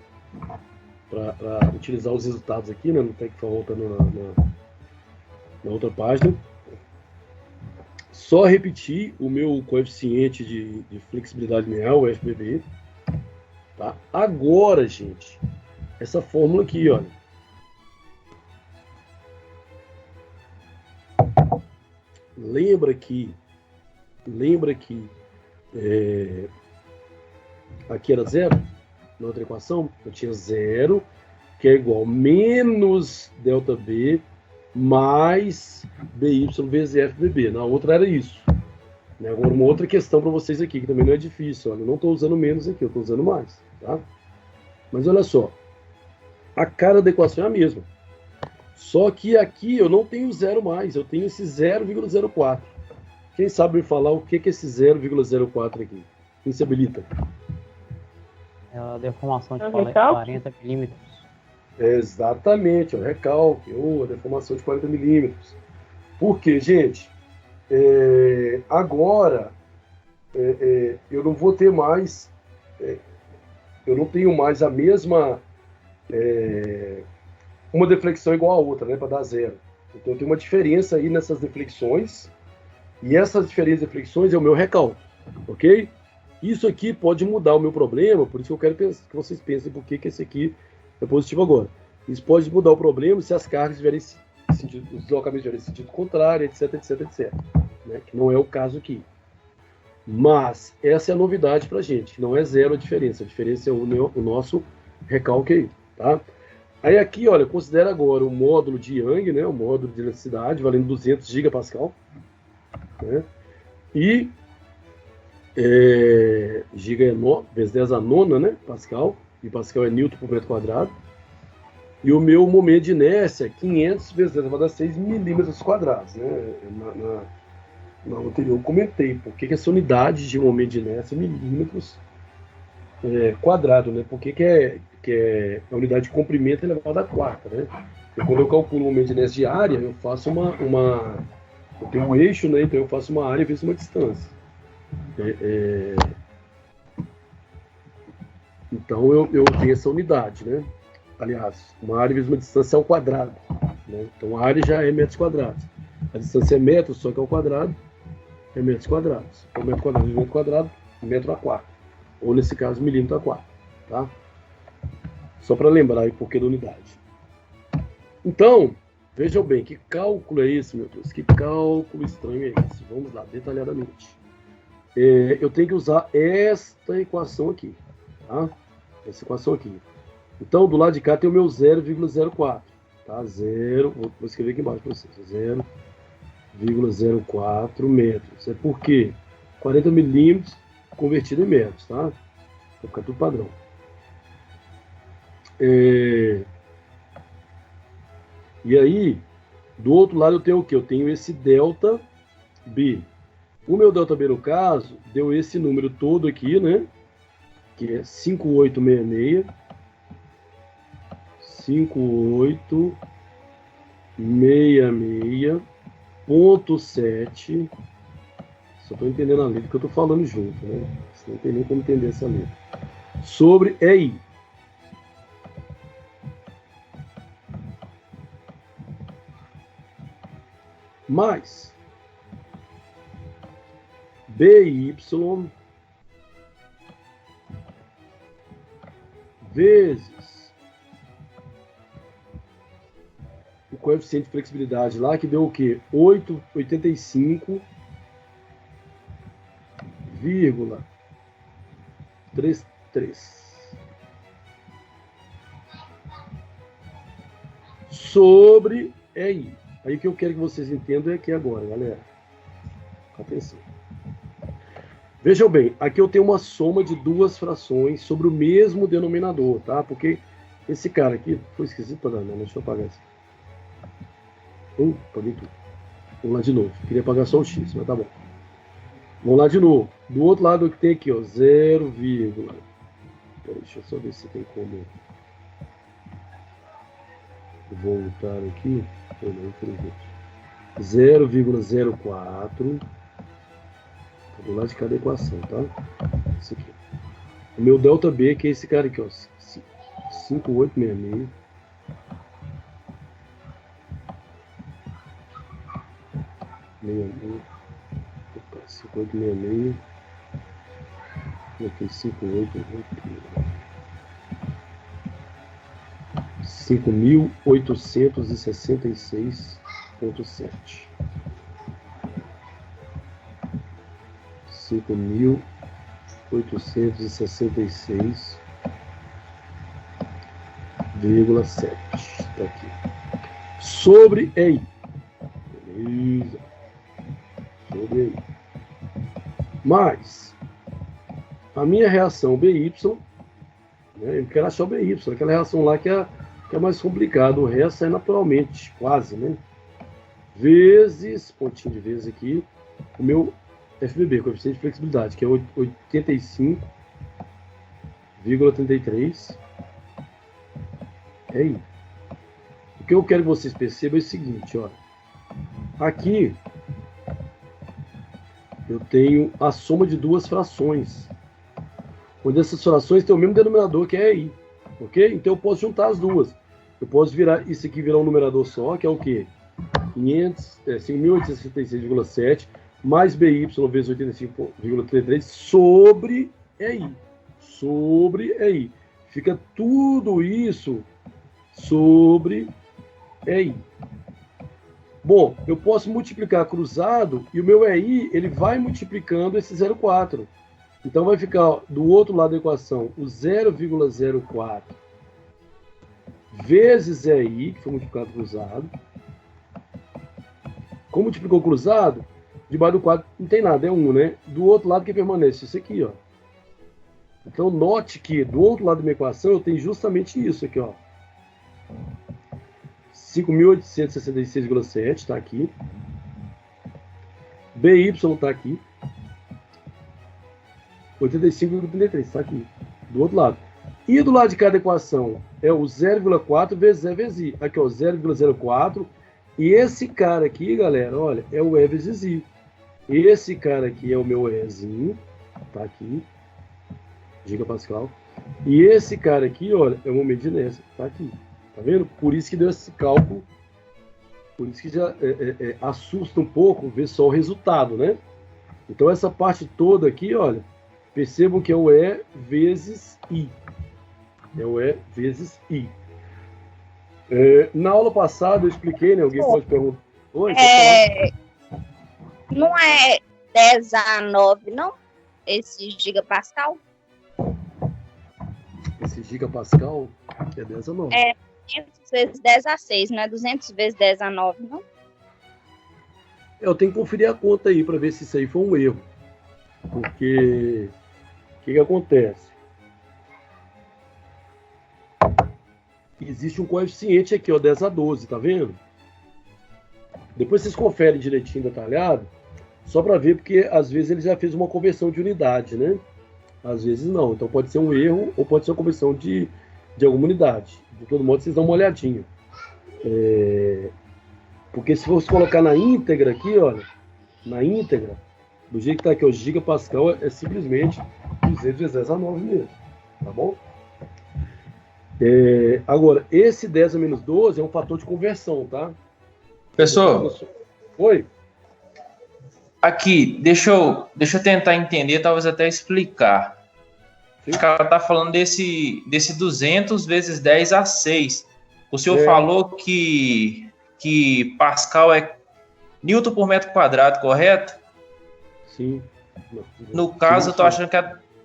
S1: para utilizar os resultados aqui, né? Não tem que ficar voltando na outra página. Só repetir o meu coeficiente de flexibilidade linear, o FBB. Tá? Agora, gente, essa fórmula aqui, olha. Lembra que aqui era zero? Na outra equação, eu tinha zero, que é igual a menos ΔB mais BY vezes FBB. Na outra era isso. Agora, uma outra questão para vocês aqui, que também não é difícil. Olha, eu não estou usando menos aqui, eu estou usando mais. Tá? Mas olha só, a cara da equação é a mesma. Só que aqui eu não tenho zero mais, eu tenho esse 0,04. Quem sabe me falar o que é esse 0,04 aqui? Quem se habilita?
S4: É a deformação de
S3: É o recalque?
S4: 40 milímetros.
S1: Exatamente, é o recalque, ou a deformação de 40 milímetros. Por quê, gente? Agora, eu não vou ter mais, eu não tenho mais a mesma, uma deflexão igual a outra, né, para dar zero. Então, tem uma diferença aí nessas deflexões, e essas diferentes deflexões é o meu recalque, ok? Isso aqui pode mudar o meu problema, por isso que eu quero que vocês pensem por que esse aqui é positivo agora. Isso pode mudar o problema se as cargas tiverem sentido, os deslocamentos tiverem sentido contrário, etc, etc, etc. Né? Que não é o caso aqui. Mas essa é a novidade para a gente, não é zero a diferença é o nosso recalque aí, tá? Aí aqui, olha, considera agora o módulo de Young, né, o módulo de elasticidade, valendo 200 gigapascal, né? E giga é vezes 10 a nona, né, Pascal, e Pascal é Newton por metro quadrado. E o meu momento de inércia é 500 vezes 10 a 6 milímetros quadrados, né? Na anterior eu comentei por que essa unidade de momento de inércia é milímetros quadrado, né? Por que é a unidade de comprimento elevada à quarta, né? E quando eu calculo o momento de inércia de área, eu faço eu tenho um eixo, né? Então eu faço uma área vezes uma distância. Então eu tenho essa unidade, né? Aliás, uma área vezes uma distância ao quadrado, né? Então a área já é metros quadrados. A distância é metros, só que ao quadrado é metros quadrados. Então metro quadrado vezes metro quadrado, metro a quarto. Ou nesse caso, milímetro a quarto, tá? Só para lembrar aí porquê da unidade. Então, vejam bem, que cálculo é esse, meu Deus? Que cálculo estranho é esse? Vamos lá, detalhadamente. Eu tenho que usar esta equação aqui, tá? Essa equação aqui. Então, do lado de cá tem o meu 0,04, tá? Vou escrever aqui embaixo para vocês. 0,04 metros. É por quê? 40 milímetros convertido em metros, tá? Vai ficar tudo padrão. E aí, do outro lado eu tenho o quê? Eu tenho esse delta B. O meu delta B, no caso, deu esse número todo aqui, né? Que é 5866. 5866.7. Só estou entendendo a letra que eu estou falando junto, né? Você não tem nem como entender essa letra. Sobre EI. Mais BY vezes o coeficiente de flexibilidade lá, que deu o quê? 885,33. Sobre EI. Aí o que eu quero que vocês entendam é aqui agora, galera. Atenção. Vejam bem, aqui eu tenho uma soma de duas frações sobre o mesmo denominador, tá? Porque esse cara aqui foi esquisito para dar, não, deixa eu apagar isso. Paguei tudo. Vamos lá de novo. Queria pagar só o X, mas tá bom. Vamos lá de novo. Do outro lado o que tem aqui, ó, 0, peraí, deixa eu só ver se tem como voltar aqui. Não, infelizmente. 0,04 do lado de cada equação, tá? Isso aqui. O meu delta B, que é esse cara aqui, ó. 5866. Opa, 5866. Aqui, 5866. 5.866,7. 5.866,7. Tá aqui. Sobre EI. Beleza. Sobre EI. Mas a minha reação BY, né, eu quero achar o BY, aquela reação lá que é mais complicado. O resto sai naturalmente, quase, né? Vezes, pontinho de vezes aqui, o meu FBB, coeficiente de flexibilidade, que é 85,33. É aí. O que eu quero que vocês percebam é o seguinte, ó. Aqui eu tenho a soma de duas frações. Onde essas frações têm o mesmo denominador, que é I. Ok? Então eu posso juntar as duas. Eu posso virar isso aqui, virar um numerador só, que é o quê? 5.866,7 mais BY vezes 85,33 sobre EI. Sobre EI. Fica tudo isso sobre EI. Bom, eu posso multiplicar cruzado e o meu EI, ele vai multiplicando esse 0,4. Então vai ficar do outro lado da equação o 0,04 vezes EI, que foi multiplicado cruzado. Como multiplicou cruzado, debaixo do 4 não tem nada, é 1, né? Do outro lado que permanece isso aqui, ó. Então note que do outro lado da minha equação eu tenho justamente isso aqui, ó. 5.866,7 está aqui. BY está aqui. 85,33 está aqui. Do outro lado. E do lado de cada equação é o 0,4 vezes E vezes I. Aqui, ó, 0,04. E esse cara aqui, galera, olha, é o E vezes I. Esse cara aqui é o meu Ezinho. Tá aqui. Gigapascal. E esse cara aqui, olha, é o momento de inércia. Tá aqui. Tá vendo? Por isso que deu esse cálculo. Por isso que já assusta um pouco ver só o resultado, né? Então essa parte toda aqui, olha, percebam que é o E vezes I. É o E vezes I. Na aula passada eu expliquei, né? Alguém pode perguntar. Oi,
S5: não é 10 a 9, não? Esse gigapascal?
S1: Esse gigapascal é 10 a 9.
S5: É 200 vezes 10 a 6, não é 200 vezes 10 a 9, não?
S1: Eu tenho que conferir a conta aí para ver se isso aí foi um erro. Porque o que acontece? Existe um coeficiente aqui, ó, 10 a 12, tá vendo? Depois vocês conferem direitinho detalhado, só para ver, porque às vezes ele já fez uma conversão de unidade, né? Às vezes não. Então pode ser um erro ou pode ser uma conversão de alguma unidade. De todo modo, vocês dão uma olhadinha. Porque se fosse colocar na íntegra aqui, olha, na íntegra, do jeito que está aqui, o gigapascal é simplesmente 200 vezes 10 a 9 mesmo, tá bom? Agora, esse 10 a menos 12 é um fator de conversão, tá?
S6: Professor,
S1: oi?
S6: Aqui, deixa eu tentar entender, talvez até explicar.
S1: Sim.
S6: Acho que ela está falando desse 200 vezes 10 a 6. O senhor falou que que Pascal é Newton por metro quadrado, correto?
S1: Sim.
S6: No caso, eu tô achando que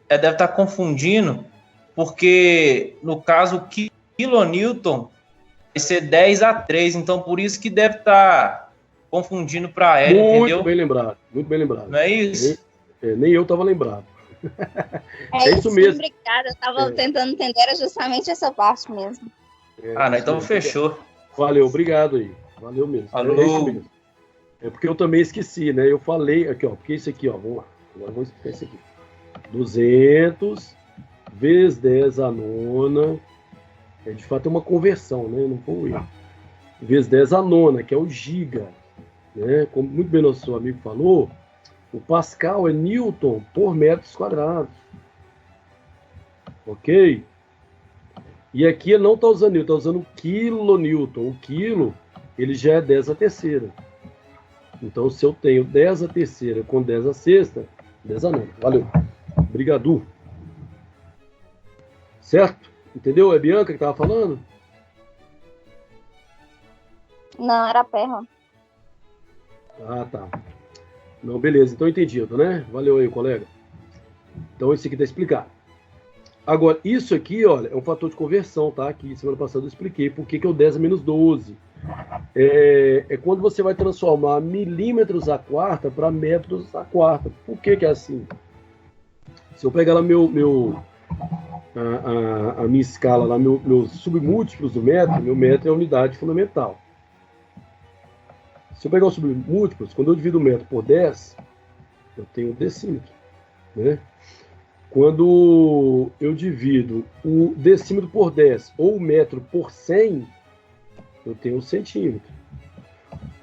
S6: deve estar confundindo, porque no caso, o quilonewton vai ser 10 a 3, então por isso que deve estar confundindo para L, entendeu?
S1: Muito bem lembrado.
S6: Não é isso?
S1: Nem eu estava lembrado.
S5: É
S1: isso mesmo.
S5: Obrigada, eu estava tentando entender, era justamente essa parte mesmo.
S6: Não, então fechou.
S1: Valeu, obrigado aí. Valeu mesmo.
S6: Alô.
S1: É isso mesmo. É porque eu também esqueci, né? Eu falei aqui, ó, porque isso aqui, ó, vamos lá. Agora vamos explicar isso aqui. 200 vezes 10 a nona. De fato é uma conversão, né? Não foi um erro. Vezes 10 a nona, que é o giga. Né? Como muito bem nosso amigo falou, o Pascal é Newton por metros quadrados. Ok? E aqui ele não está usando Newton, está usando quilonewton. O quilo, ele já é 10 a terceira. Então, se eu tenho 10 a terceira com 10 a sexta, 10 a nona. Valeu. Obrigado. Certo? Entendeu? É Bianca que estava falando?
S5: Não, era a perna.
S1: Ah, tá. Não, beleza. Então entendido, né? Valeu aí, colega. Então esse aqui está explicado. Agora, isso aqui, olha, é um fator de conversão, tá? Que semana passada eu expliquei por que é o 10 a menos 12. É quando você vai transformar milímetros a quarta para metros a quarta. Por que é assim? Se eu pegar lá a minha escala, lá, meus submúltiplos do metro, meu metro é a unidade fundamental. Se eu pegar os submúltiplos, quando eu divido o metro por 10, eu tenho o decímetro, né? Quando eu divido o decímetro por 10 ou o metro por 100, eu tenho o centímetro.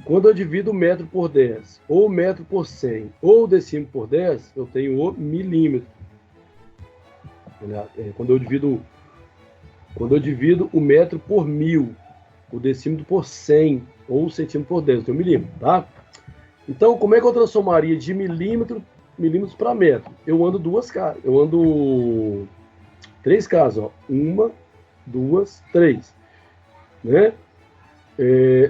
S1: Quando eu divido o metro por 10 ou o metro por 100 ou o decímetro por 10, eu tenho o milímetro. Quando eu divido o metro por 1000, o decímetro por 100 ou o centímetro por 10, eu tenho milímetro, tá? Então, como é que eu transformaria de milímetros para metro? Eu ando três casas, ó. 1, 2, 3, né?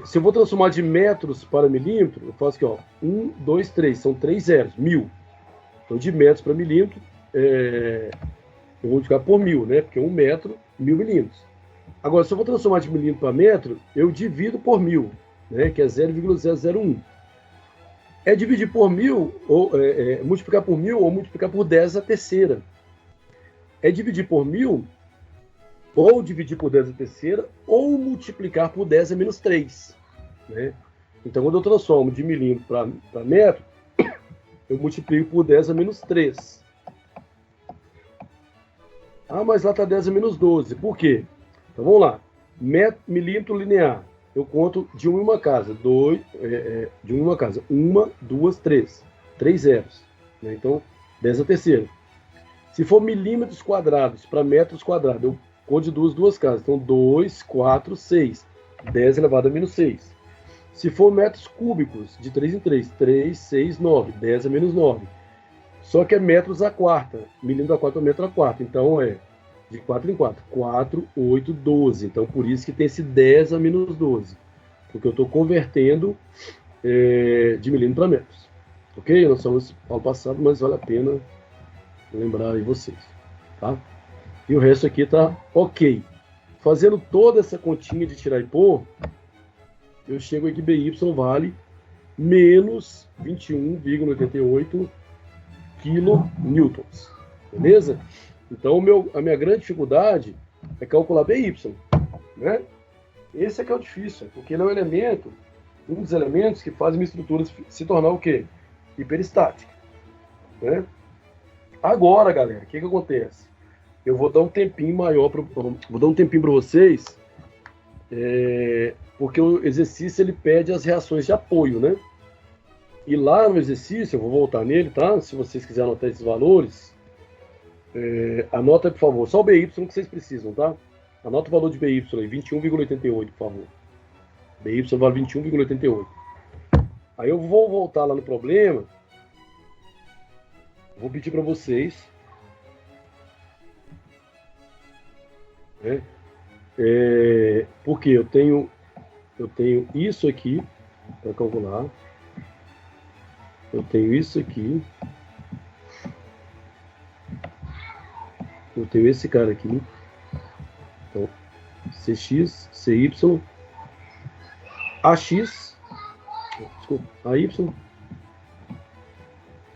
S1: Se eu vou transformar de metros para milímetro, eu faço aqui, ó, 1, 2, 3, são 3 zeros, 1000. Então, de metros para milímetro, eu vou multiplicar por 1000, né? Porque 1 metro, 1000 milímetros. Agora, se eu vou transformar de milímetro para metro, eu divido por 1000, né? Que é 0,001. É dividir por 1000, ou multiplicar por 1000 ou multiplicar por 10 a terceira. É dividir por 1000, ou dividir por 10 a terceira, ou multiplicar por 10 a menos 3. Né? Então, quando eu transformo de milímetro para metro, eu multiplico por 10 a menos 3. Ah, mas lá está 10 a menos 12. Por quê? Então, vamos lá. Milímetro linear. Eu conto de uma casa. De uma casa. 1, 2, 3. 3 zeros. Né? Então, 10 a terceira. Se for milímetros quadrados para metros quadrados, eu conto de duas casas. Então, 2, 4, 6. 10 elevado a menos 6. Se for metros cúbicos, de 3 em 3. 3, 6, 9. 10 a menos 9. Só que é metros a quarta. Milímetro a quarta é metro a quarta. Então, de 4 em 4. 4, 8, 12. Então, por isso que tem esse 10 a menos 12. Porque eu estou convertendo de milímetro para metros. Ok? Nós somos aula passado, mas vale a pena lembrar aí vocês. Tá? E o resto aqui tá ok. Fazendo toda essa continha de tirar e pôr, eu chego aqui BY vale menos 21,88 kilonewtons. Beleza? Então, a minha grande dificuldade é calcular BY. Né? Esse é que é o difícil, porque ele é um dos elementos que faz uma estrutura se tornar o quê? Hiperestática. Né? Agora, galera, o que acontece? Eu vou dar um tempinho maior, vou dar um tempinho para vocês, porque o exercício ele pede as reações de apoio, né? E lá no exercício, eu vou voltar nele, tá? Se vocês quiserem anotar esses valores, anota, por favor, só o BY que vocês precisam, tá? Anota o valor de BY aí, 21,88, por favor. BY vale 21,88. Aí eu vou voltar lá no problema, vou pedir para vocês, porque eu eu tenho isso aqui para calcular. Eu tenho isso aqui. Eu tenho esse cara aqui. Então, CX, CY, AX, desculpa, AY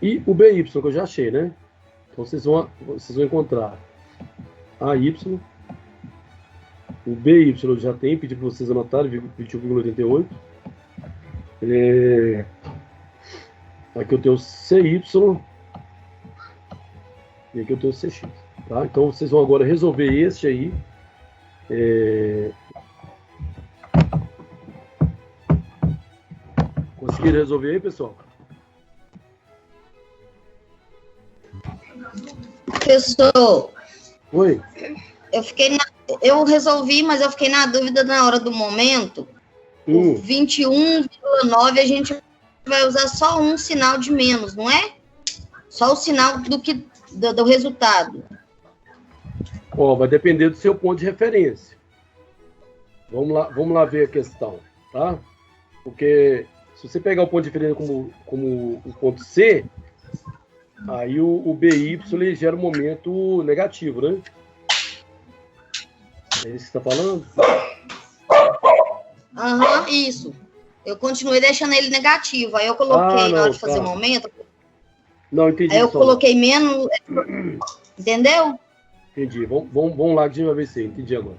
S1: e o BY, que eu já achei, né? Então, vocês vão encontrar AY, o BY eu já tenho, pedi para vocês anotarem, 21,88. Aqui eu tenho o CY e aqui eu tenho o CX. Tá? Então, vocês vão agora resolver este aí. Conseguiram resolver aí, pessoal?
S2: Professor,
S1: Oi?
S2: eu resolvi, mas eu fiquei na dúvida na hora do momento. O 21,9 a gente vai usar só um sinal de menos, não é? Só o sinal do resultado.
S1: Vai depender do seu ponto de referência. Vamos lá ver a questão, tá? Porque se você pegar o ponto de referência como o ponto C, aí o BY ele gera um momento negativo, né? É isso que você está falando?
S2: Aham, isso. Eu continuei deixando ele negativo. Aí eu coloquei na hora de fazer o momento.
S1: Não, entendi.
S2: Aí eu coloquei menos. Entendeu?
S1: Entendi. Vamos lá que a gente vai ver se entendi agora.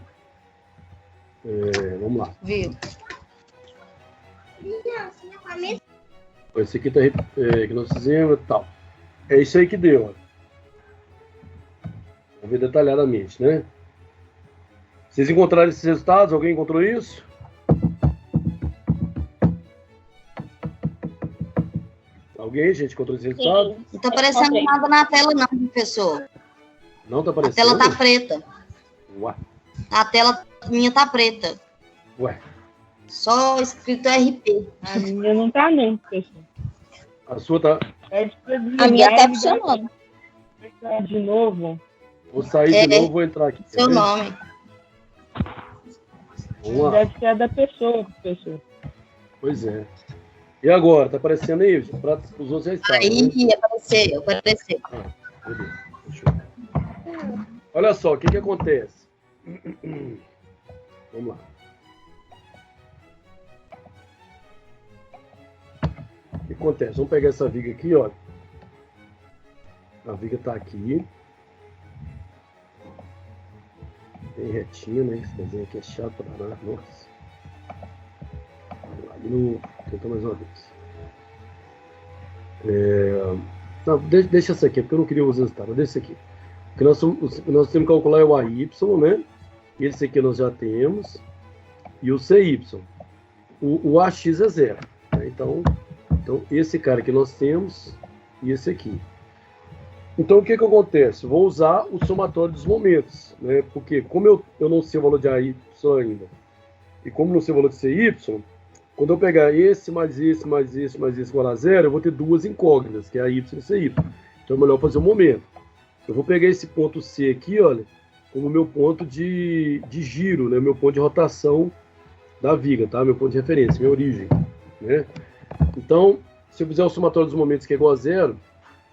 S1: Vamos lá.
S2: Viu?
S1: Esse aqui tá que nós fizemos e tal. É isso aí que deu. Ó. Vamos ver detalhadamente, né? Vocês encontraram esses resultados? Alguém encontrou isso? Alguém, gente, encontrou esses resultados?
S2: Não tá aparecendo nada na tela, não, professor.
S1: Não tá aparecendo?
S2: A tela tá preta.
S1: Ué.
S2: A tela minha tá preta.
S1: Ué.
S2: Só escrito RP.
S3: A minha não tá, não, professor.
S1: A sua tá...
S5: A minha tá funcionando.
S3: De novo.
S1: Vou sair de novo, vou entrar aqui.
S2: Seu nome.
S1: Vamos lá.
S3: Deve ser a da pessoa, professor.
S1: Pois é. E agora? Tá aparecendo aí? Os outros já estavam.
S2: Aí,
S1: né?
S2: apareceu.
S1: Beleza. Deixa eu... Olha só, o que acontece? Vamos lá. O que acontece? Vamos pegar essa viga aqui, ó. A viga tá aqui. Bem retinha, né? Esse desenho aqui é chato pra nada. Nossa. Vamos lá. Tentar mais uma vez. Não, deixa essa aqui, porque eu não queria usar esse resultado. Deixa esse aqui. O que nós temos que calcular é o AY, né? Esse aqui nós já temos. E o CY. O AX é 0. Né? Então, esse cara que nós temos e esse aqui. Então, o que acontece? Vou usar o somatório dos momentos, né? Porque como eu não sei o valor de AY ainda, e como não sei o valor de CY, quando eu pegar esse, mais esse, mais esse, mais esse igual a 0, eu vou ter duas incógnitas, que é a Y e CY. Então, é melhor fazer um momento. Eu vou pegar esse ponto C aqui, olha, como meu ponto de giro, né? Meu ponto de rotação da viga, tá? Meu ponto de referência, minha origem, né? Então, se eu fizer o somatório dos momentos que é igual a 0, o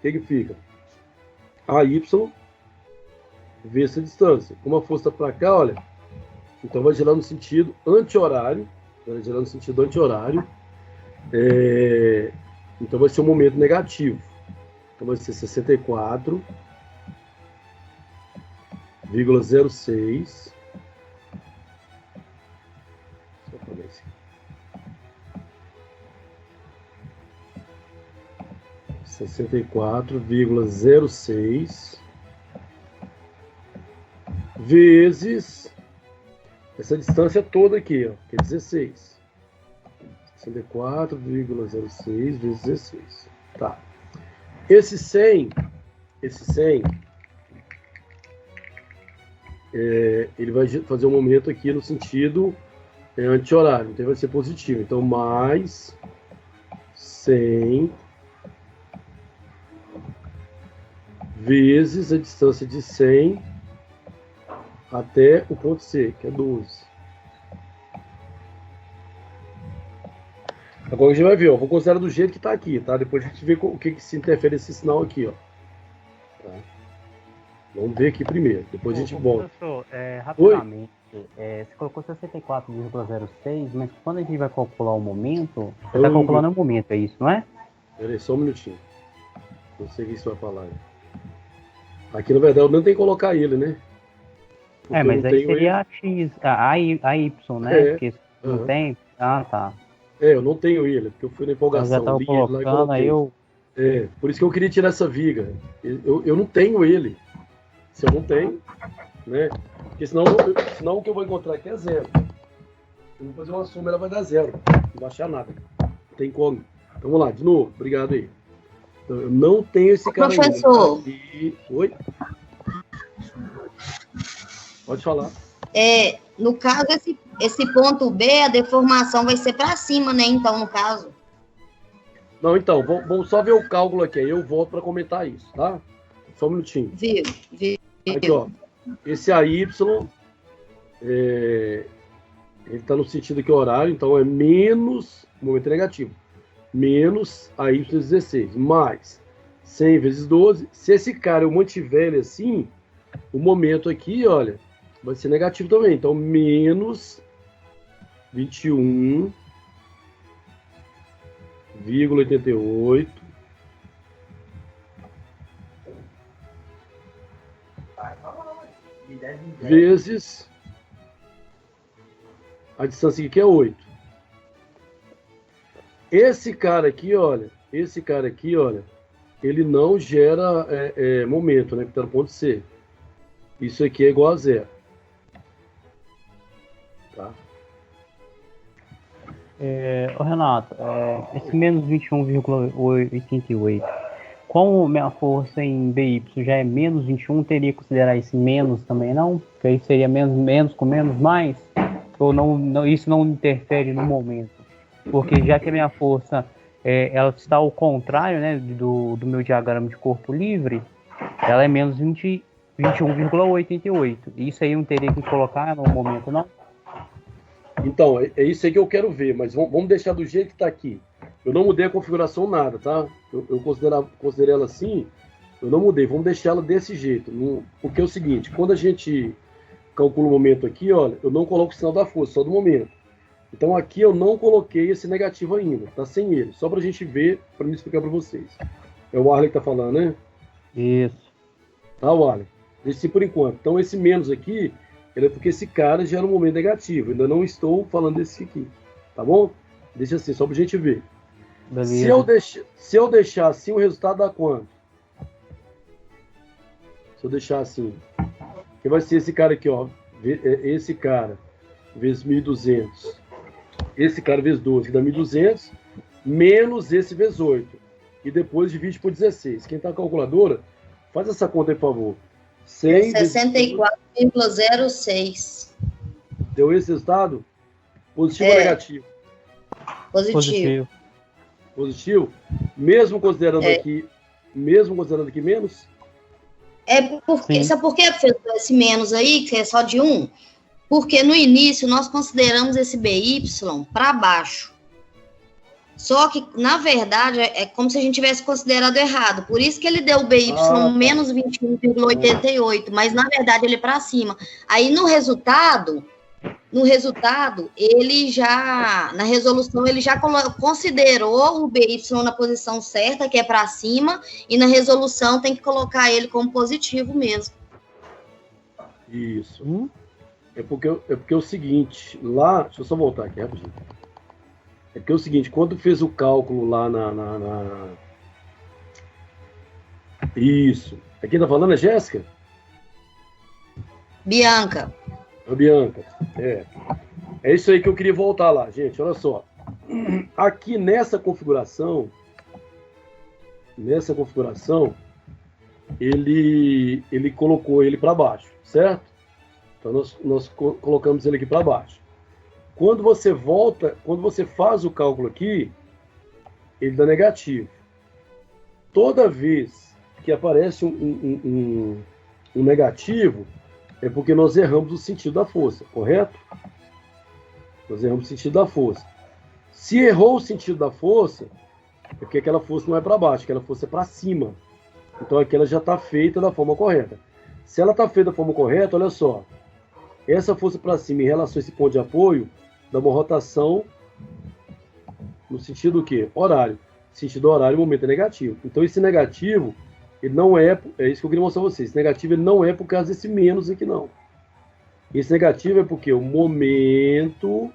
S1: que fica? AY vezes a distância. Como a força está para cá, olha, então vai girar no sentido anti-horário. Vai girar no sentido anti-horário. Então vai ser um momento negativo. Então vai ser 64,06. Só para ver aqui. 64,06 vezes essa distância toda aqui, ó, que é 16. 64,06 vezes 16. Tá. Esse 100, ele vai fazer um momento aqui no sentido anti-horário, então vai ser positivo. Então, mais 100 vezes a distância de 100 até o ponto C, que é 12. Agora a gente vai ver, ó. Vou considerar do jeito que está aqui, tá? Depois a gente vê o que se interfere esse sinal aqui, ó. Tá? Vamos ver aqui primeiro, depois a gente volta.
S4: Professor, rapidamente, você colocou 64,06, mas quando a gente vai calcular o momento, você está calculando o momento, é isso, não é?
S1: Peraí, só um minutinho. Não sei o que isso vai falar. Aqui, na verdade, eu não tenho que colocar ele, né? Porque
S4: mas aí seria a X, a Y, né? Porque não tem. Ah, tá.
S1: Eu não tenho ele, porque eu fui na empolgação.
S4: Eu já estava colocando, aí eu...
S1: por isso que eu queria tirar essa viga. Eu não tenho ele. Se eu não tenho, né? Porque senão o que eu vou encontrar aqui é zero. Eu vou fazer uma soma, ela vai dar zero. Não vai achar nada. Não tem como. Então vamos lá, de novo. Obrigado aí. Então, eu não tenho esse cara aí.
S2: Professor.
S1: Oi? Pode falar.
S2: No caso, esse ponto B, a deformação vai ser para cima, né? Então, no caso.
S1: Não, então, vamos só ver o cálculo aqui. Aí eu volto para comentar isso, tá? Só um minutinho.
S2: Viu.
S1: Aqui, ó. Esse AY, ele está no sentido aqui horário, então é menos, momento negativo, menos AY16, mais 100 vezes 12. Se esse cara eu mantiver ele assim, o momento aqui, olha, vai ser negativo também. Então, menos 21,88 vezes a distância aqui que é 8. Esse cara aqui, olha, ele não gera momento, né? Que está no ponto C. Isso aqui é igual a zero. Tá?
S4: Renato, esse menos 21,88, como minha força em BY já é menos 21, teria que considerar esse menos também, não? Porque aí seria menos com menos mais? Ou não, isso não interfere no momento? Porque já que a minha força ela está ao contrário, né, do meu diagrama de corpo livre, ela é menos 21,88. Isso aí não teria que colocar no momento, não?
S1: Então, é isso aí que eu quero ver, mas vamos deixar do jeito que está aqui. Eu não mudei a configuração nada, tá? Eu considerei ela assim, eu não mudei. Vamos deixar ela desse jeito. Porque é o seguinte, quando a gente calcula o momento aqui, olha, eu não coloco o sinal da força, só do momento. Então aqui eu não coloquei esse negativo ainda, tá sem ele. Só pra gente ver, pra me explicar pra vocês. É o Arley que tá falando, né?
S4: Isso.
S1: Tá, Arley? Esse por enquanto. Então esse menos aqui, ele é porque esse cara gera um momento negativo. Ainda não estou falando desse aqui, tá bom? Deixa assim, só pra gente ver. Se eu deixar assim, o resultado dá quanto? Se eu deixar assim, que vai ser esse cara aqui, ó. Esse cara vezes 1.200. Esse cara vezes 12, que dá 1.200, menos esse vezes 8. E depois divide por 16. Quem tá na calculadora, faz essa conta aí, por favor.
S2: 64,06.
S1: Deu esse resultado? Positivo ou negativo?
S2: Positivo.
S1: Positivo? Mesmo considerando aqui menos?
S2: Sabe por que fez esse menos aí, que é só de 1? Porque no início nós consideramos esse BY para baixo. Só que, na verdade, é como se a gente tivesse considerado errado. Por isso que ele deu o BY menos 21,88, mas na verdade ele é para cima. Aí no resultado, ele já, na resolução, ele já considerou o BY na posição certa, que é para cima, e na resolução tem que colocar ele como positivo mesmo.
S1: Isso. É porque é o seguinte, lá, deixa eu só voltar aqui rapidinho. É porque é o seguinte, quando fez o cálculo lá Isso. Quem tá falando é Jéssica?
S2: Bianca.
S1: Bianca, é isso aí que eu queria voltar lá, gente, olha só. Aqui nessa configuração, ele colocou ele para baixo, certo? Então nós colocamos ele aqui para baixo. Quando você faz o cálculo aqui, ele dá negativo. Toda vez que aparece um negativo, é porque nós erramos o sentido da força, correto? Nós erramos o sentido da força. Se errou o sentido da força, é porque aquela força não é para baixo, aquela força é para cima. Então aquela já está feita da forma correta. Se ela está feita da forma correta, olha só. Essa força para cima em relação a esse ponto de apoio dá uma rotação no sentido o quê? Horário. Sentido horário, o momento é negativo. Então esse negativo, ele não é isso que eu queria mostrar a vocês. Esse negativo ele não é por causa desse menos aqui, não. Esse negativo é porque o momento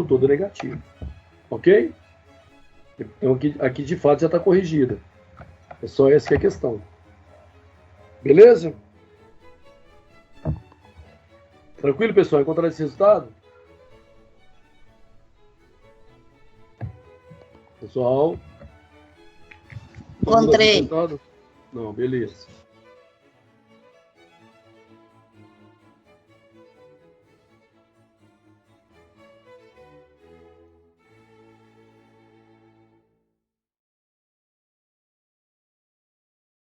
S1: todo é negativo. Ok? Então aqui de fato já está corrigida. É só essa que é a questão. Beleza? Tranquilo, pessoal? Encontrar esse resultado? Pessoal?
S2: Encontrei.
S1: Não, beleza.